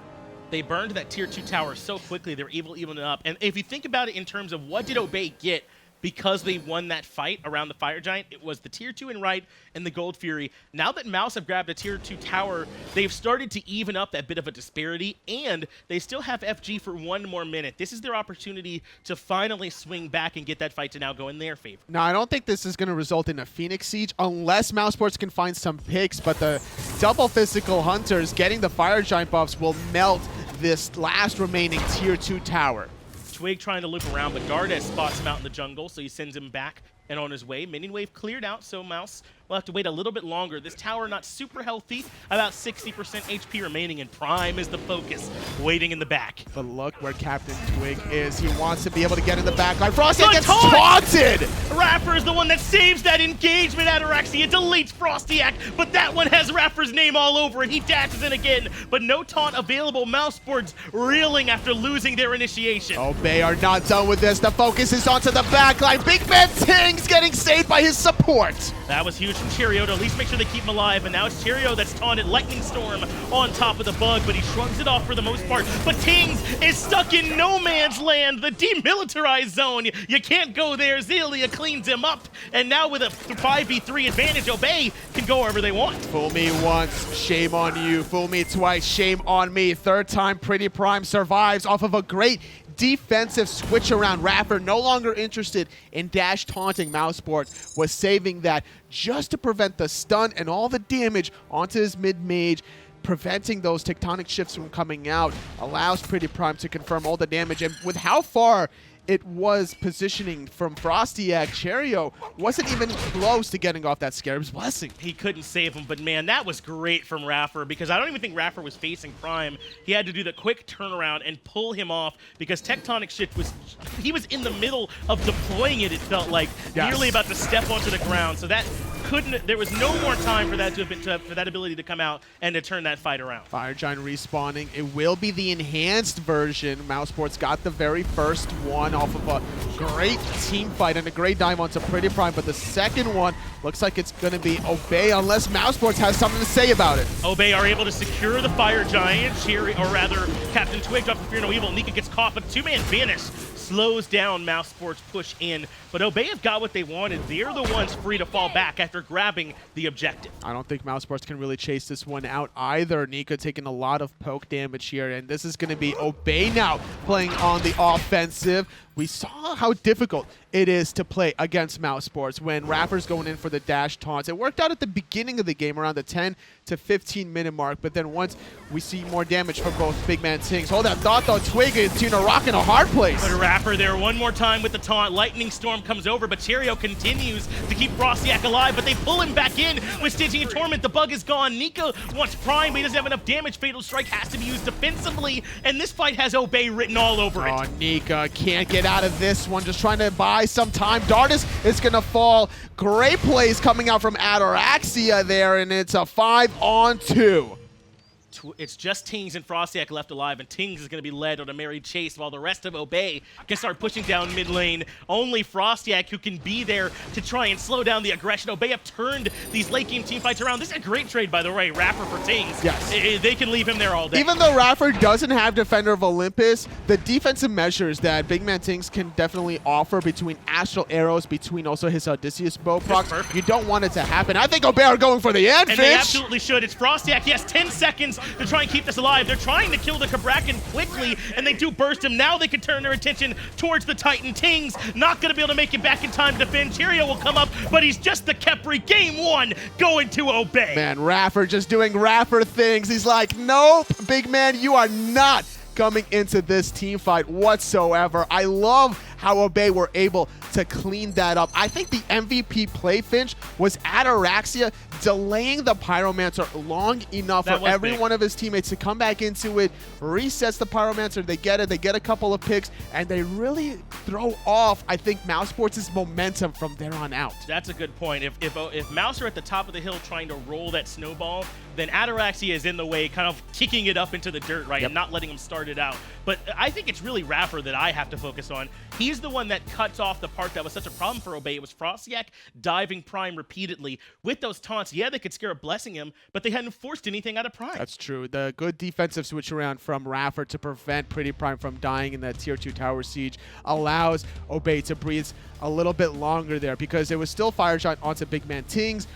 They burned that tier 2 tower so quickly, they were able to even it up. And if you think about it in terms of what did Obey get because they won that fight around the Fire Giant, it was the tier 2 and right and the Gold Fury. Now that Mouse have grabbed a tier 2 tower, they've started to even up that bit of a disparity, and they still have FG for 1 more minute. This is their opportunity to finally swing back and get that fight to now go in their favor. Now, I don't think this is going to result in a Phoenix Siege unless mousesports can find some picks, but the double physical hunters getting the Fire Giant buffs will melt this last remaining tier 2 tower. Twig trying to loop around, but Dardez spots him out in the jungle, so he sends him back and on his way. Minion wave cleared out, so Mouse we'll have to wait a little bit longer. This tower not super healthy, about 60% HP remaining, and Prime is the focus, waiting in the back. But look where CaptainTwig is. He wants to be able to get in the back line. FrostiaK gets taunted! Raffer is the one that saves that engagement. Ataraxia deletes FrostiaK, but that one has Raffer's name all over it. He dashes in again, but no taunt available. mousesports reeling after losing their initiation. Obey are not done with this. The focus is onto the back line. BigManTingz getting saved by his support. That was huge from Cherryo to at least make sure they keep him alive, and now it's Cherryo that's taunted. Lightning Storm on top of the bug, but he shrugs it off for the most part. But Tingz is stuck in no man's land, the demilitarized zone. You can't go there. Xaliea cleans him up, and now with a 5v3 advantage, Obey can go wherever they want. Fool me once, shame on you. Fool me twice, shame on me. Third time, PrettyPriMe survives off of a great defensive switch around. Raffer no longer interested in dash taunting. mousesports was saving that just to prevent the stun and all the damage onto his mid-mage. Preventing those tectonic shifts from coming out allows PrettyPriMe to confirm all the damage. And with how far it was positioning from FrostiaK, Cherryo wasn't even close to getting off that Scarab's Blessing. He couldn't save him, but man, that was great from Raffer, because I don't even think Raffer was facing Prime. He had to do the quick turnaround and pull him off, because tectonic shift was, he was in the middle of deploying it felt like, nearly about to step onto the ground. So that there was no more time for that for that ability to come out and to turn that fight around. Fire Giant respawning. It will be the enhanced version. mousesports got the very first one off of a great team fight and a great dive onto PrettyPriMe, but the second one looks like it's going to be Obey, unless mousesports has something to say about it. Obey are able to secure the Fire Giant, or rather, CaptainTwig drops the Fear No Evil. Nika gets caught, but two-man Vanish slows down mousesports' push in. But Obey have got what they wanted. They're the ones free to fall back after grabbing the objective. I don't think mousesports can really chase this one out either. Nika taking a lot of poke damage here, and this is going to be Obey now playing on the offensive. We saw how difficult it is to play against mousesports when Raffer's going in for the dash taunts. It worked out at the beginning of the game around the 10 to 15 minute mark, but then once we see more damage from both BigManTingz. Hold that thought though, Twig is a rock in a hard place. But Raffer there one more time with the taunt. Lightning Storm comes over, but Cherryo continues to keep FrostiaK alive, but they pull him back in with Stitching and Torment. The bug is gone. Nika wants Prime, but he doesn't have enough damage. Fatal Strike has to be used defensively, and this fight has Obey written all over it. Oh, Nika can't get out of this one, just trying to buy some time. Dardez is going to fall. Great plays coming out from Ataraxia there, and it's a 5-on-2. It's just Tingz and FrostiaK left alive, and Tingz is going to be led on a merry chase while the rest of Obey can start pushing down mid lane. Only FrostiaK who can be there to try and slow down the aggression. Obey have turned these late game team fights around. This is a great trade, by the way, Raffer for Tingz. Yes. They can leave him there all day. Even though Raffer doesn't have Defender of Olympus, the defensive measures that BigManTingz can definitely offer between Astral Arrows, between also his Odysseus bow procs, you don't want it to happen. I think Obey are going for the end, and they absolutely should. It's FrostiaK. He has 10 seconds to try and keep this alive. They're trying to kill the Cabrakan quickly, and they do burst him. Now they can turn their attention towards the Titan. Tingz not going to be able to make it back in time to defend. Cherryo will come up, but he's just the Khepri. Game one going to Obey. Man, Raffer just doing Raffer things. He's like, nope, big man, you are not coming into this team fight whatsoever. I love how Obey were able to clean that up. I think the MVP play finch was Ataraxia delaying the Pyromancer long enough for every one of his teammates to come back into it, resets the Pyromancer, they get it, they get a couple of picks, and they really throw off, I think, mousesports' momentum from there on out. That's a good point. If Mouse are at the top of the hill trying to roll that snowball, then Ataraxia is in the way, kind of kicking it up into the dirt, right, and not letting him start it out. But I think it's really Raffer that I have to focus on. He's the one that cuts off the part that was such a problem for Obey. It was FrostiaK diving Prime repeatedly. With those taunts, yeah, they could scare a blessing him, but they hadn't forced anything out of Prime. That's true. The good defensive switch around from Raffer to prevent PrettyPriMe from dying in that tier 2 tower siege allows Obey to breathe a little bit longer there, because it was still Fire Giant onto BigManTingz,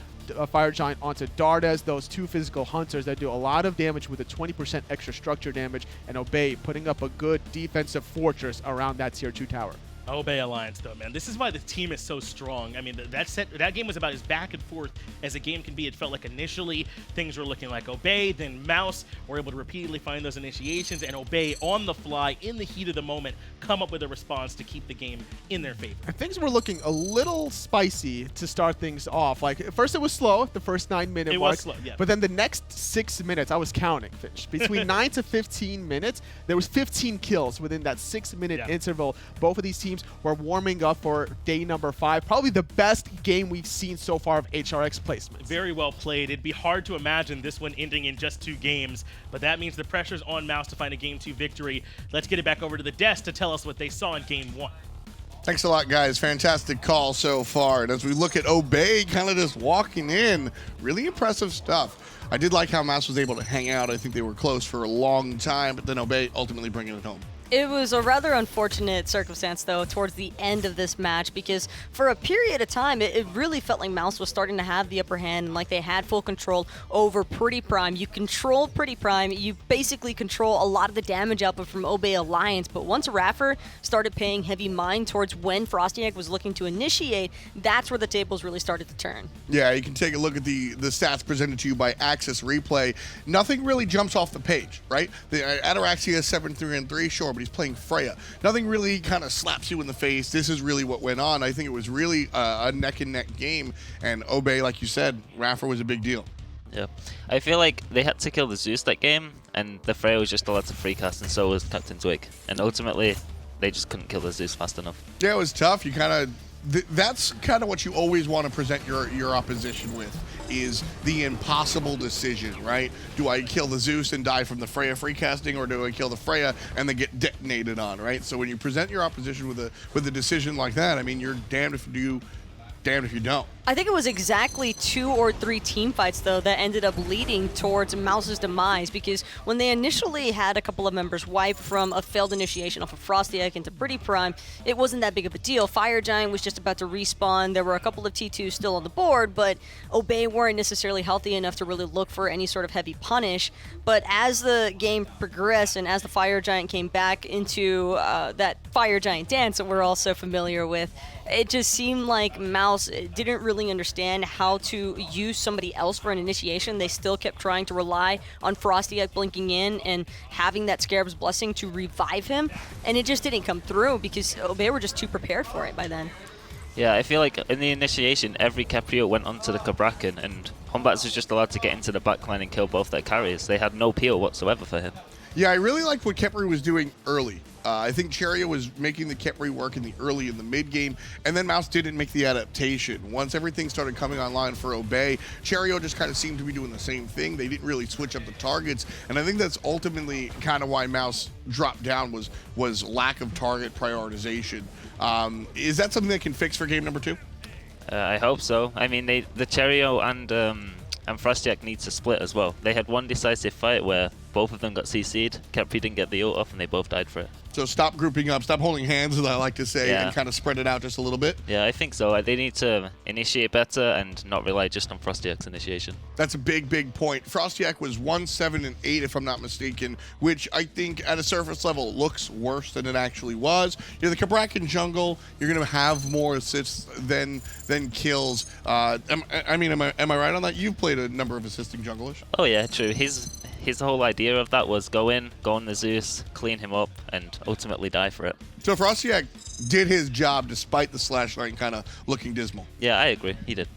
Fire Giant onto Dardez, those two physical hunters that do a lot of damage with a 20% extra structure damage, and Obey putting up a good defensive fortress around that tier 2 tower. Obey Alliance, though, man. This is why the team is so strong. I mean, that game was about as back and forth as a game can be. It felt like initially things were looking like Obey, then Mouse were able to repeatedly find those initiations, and Obey on the fly, in the heat of the moment, come up with a response to keep the game in their favor. And things were looking a little spicy to start things off. Like, at first it was slow, the first 9-minute It mark. was slow, yeah. But then the next 6 minutes, I was counting, Fish. Between 9 to 15 minutes, there was 15 kills within that 6-minute interval. Both of these teams were warming up for day number 5. Probably the best game we've seen so far of HRX placements. Very well played. It'd be hard to imagine this one ending in just 2 games, but that means the pressure's on Mouse to find a Game 2 victory. Let's get it back over to the desk to tell us what they saw in Game 1. Thanks a lot, guys. Fantastic call so far. And as we look at Obey kind of just walking in, really impressive stuff. I did like how Mouse was able to hang out. I think they were close for a long time, but then Obey ultimately bringing it home. It was a rather unfortunate circumstance, though, towards the end of this match, because for a period of time, it really felt like Mouse was starting to have the upper hand, and like they had full control over PrettyPriMe. You control PrettyPriMe, you basically control a lot of the damage output from Obey Alliance, but once iRaffer started paying heavy mind towards when FrostiaK was looking to initiate, that's where the tables really started to turn. Yeah, you can take a look at the stats presented to you by Access Replay. Nothing really jumps off the page, right? The Ataraxia 7-3-3, sure, but he's playing Freya. Nothing really kind of slaps you in the face. This is really what went on. I think it was really a neck-and-neck game, and Obey, like you said, Raffer was a big deal. Yeah. I feel like they had to kill the Zeus that game, and the Freya was just allowed to free cast, and so was CaptainTwig. And ultimately, they just couldn't kill the Zeus fast enough. Yeah, it was tough. You kind of... that's kind of what you always want to present your opposition with, is the impossible decision, right? Do I kill the Zeus and die from the Freya free casting, or do I kill the Freya and then get detonated on, right? So when you present your opposition with a decision like that, I mean, you're damned if you do, damned if you don't. I think it was exactly 2 or 3 team fights, though, that ended up leading towards Mouse's demise, because when they initially had a couple of members wiped from a failed initiation off of FrostiaK into PrettyPriMe, it wasn't that big of a deal. Fire Giant was just about to respawn. There were a couple of T2s still on the board, but Obey weren't necessarily healthy enough to really look for any sort of heavy punish. But as the game progressed and as the Fire Giant came back into that Fire Giant dance that we're all so familiar with, it just seemed like Mouse didn't really understand how to use somebody else for an initiation. They still kept trying to rely on FrostiaK blinking in and having that Scarab's Blessing to revive him, and it just didn't come through because they were just too prepared for it by then. Yeah, I feel like in the initiation, every Khepri went onto the Cabrakan, and Batz was just allowed to get into the backline and kill both their carries. They had no peel whatsoever for him. Yeah, I really liked what Khepri was doing early. I think Cherryo was making the Khepri work in the early and the mid game, and then Mouse didn't make the adaptation. Once everything started coming online for Obey, Cherryo just kind of seemed to be doing the same thing. They didn't really switch up the targets, and I think that's ultimately kind of why Mouse dropped down, was lack of target prioritization. Is that something that can fix for game number 2? I hope so. I mean, the Cherryo and FrostiaK need to split as well. They had one decisive fight where both of them got CC'd. Khepri didn't get the ult off, and they both died for it. So stop grouping up, stop holding hands, as I like to say, and kind of spread it out just a little bit. Yeah, I think so. They need to initiate better and not rely just on FrostiaK's initiation. That's a big, big point. FrostiaK was 1-7-8, if I'm not mistaken, which I think at a surface level looks worse than it actually was. You're the Cabrakan jungle. You're going to have more assists than kills. Am I right on that? You've played a number of assisting junglers. Oh yeah, true. His whole idea of that was go on the Zeus, clean him up, and ultimately die for it. So FrostiaK did his job despite the slash line kind of looking dismal. Yeah, I agree. He did.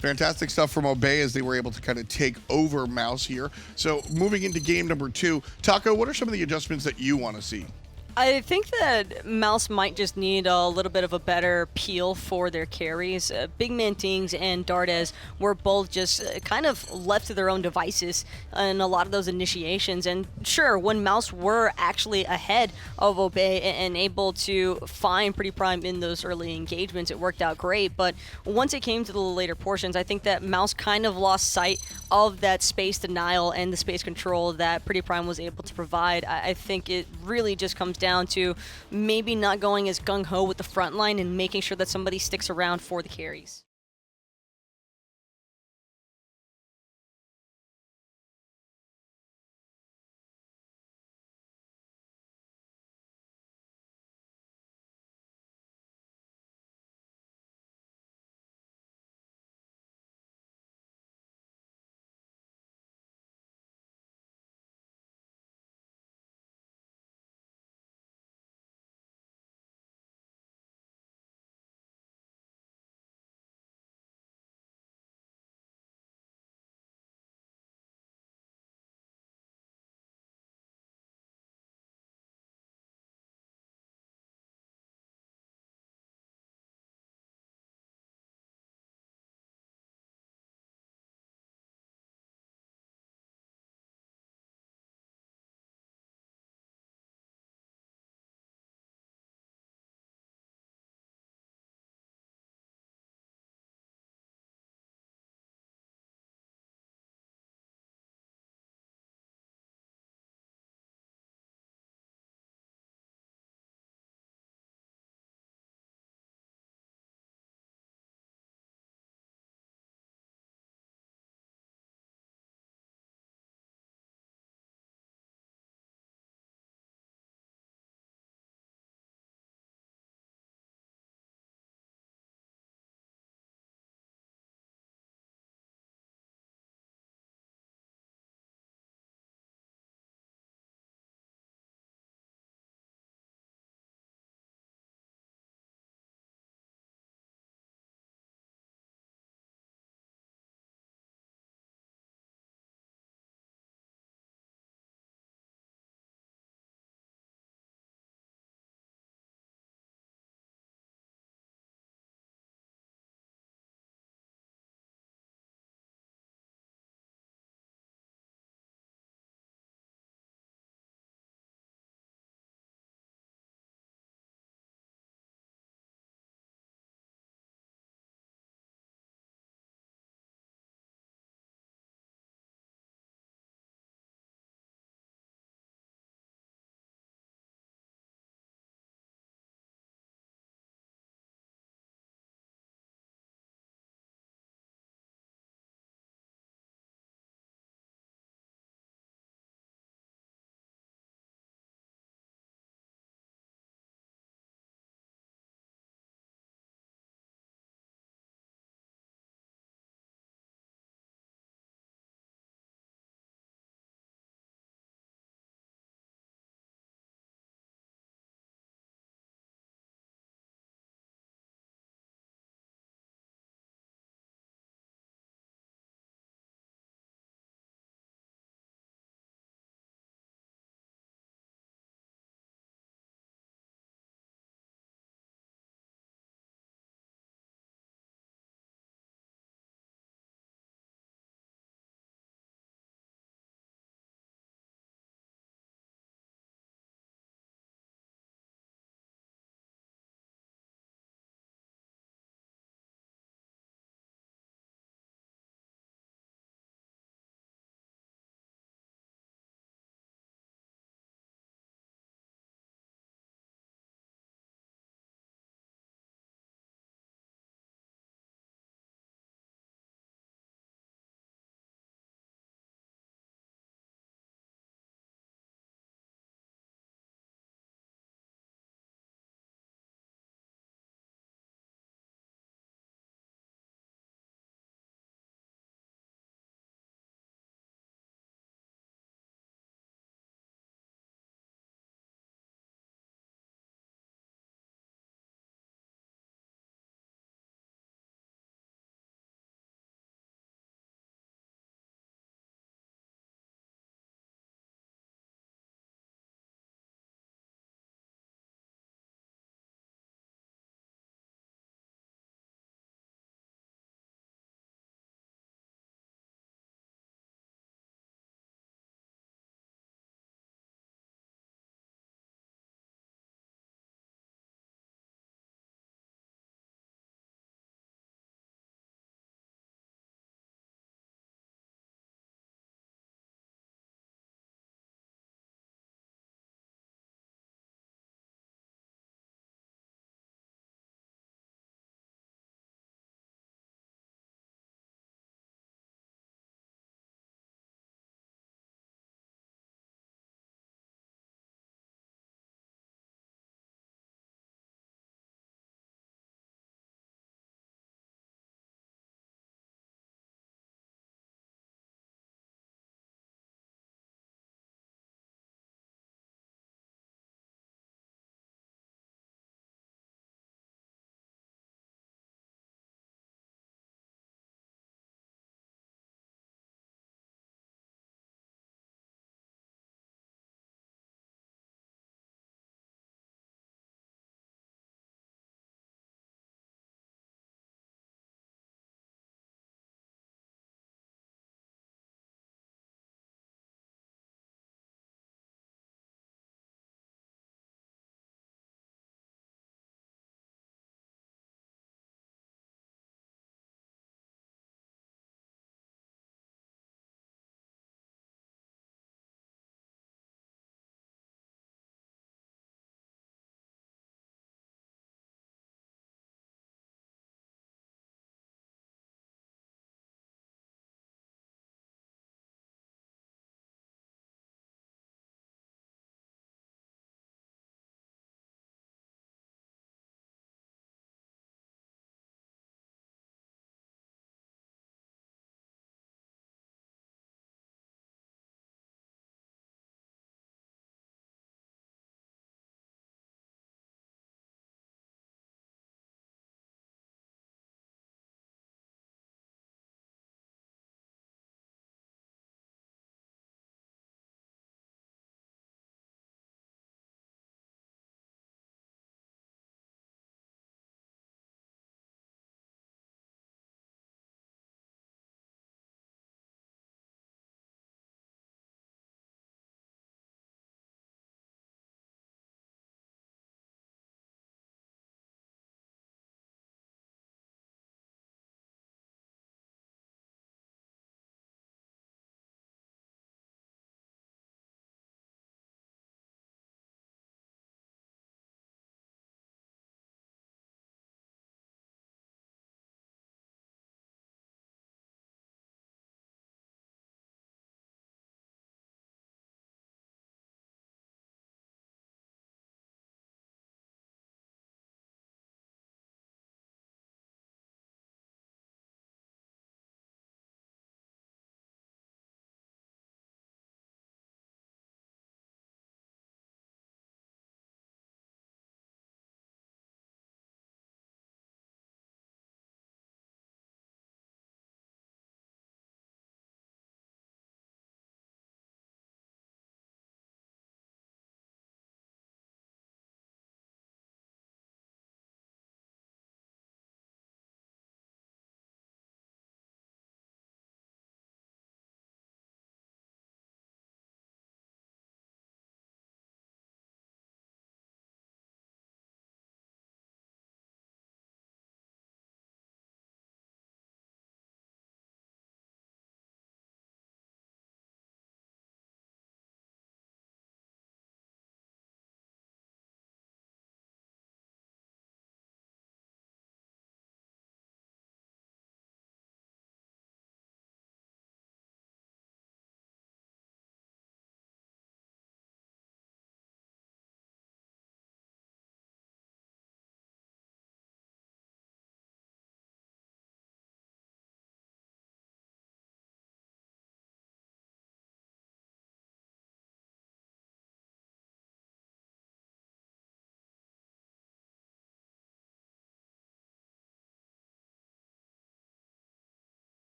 Fantastic stuff from Obey as they were able to kind of take over Mouse here. So moving into game number 2, Taco, what are some of the adjustments that you want to see? I think that Mouse might just need a little bit of a better peel for their carries. BigManTingz and Dardez were both just kind of left to their own devices in a lot of those initiations. And sure, when Mouse were actually ahead of Obey and able to find PrettyPriMe in those early engagements, it worked out great. But once it came to the later portions, I think that Mouse kind of lost sight of that space denial and the space control that PrettyPriMe was able to provide. I think it really just comes down to maybe not going as gung-ho with the front line and making sure that somebody sticks around for the carries.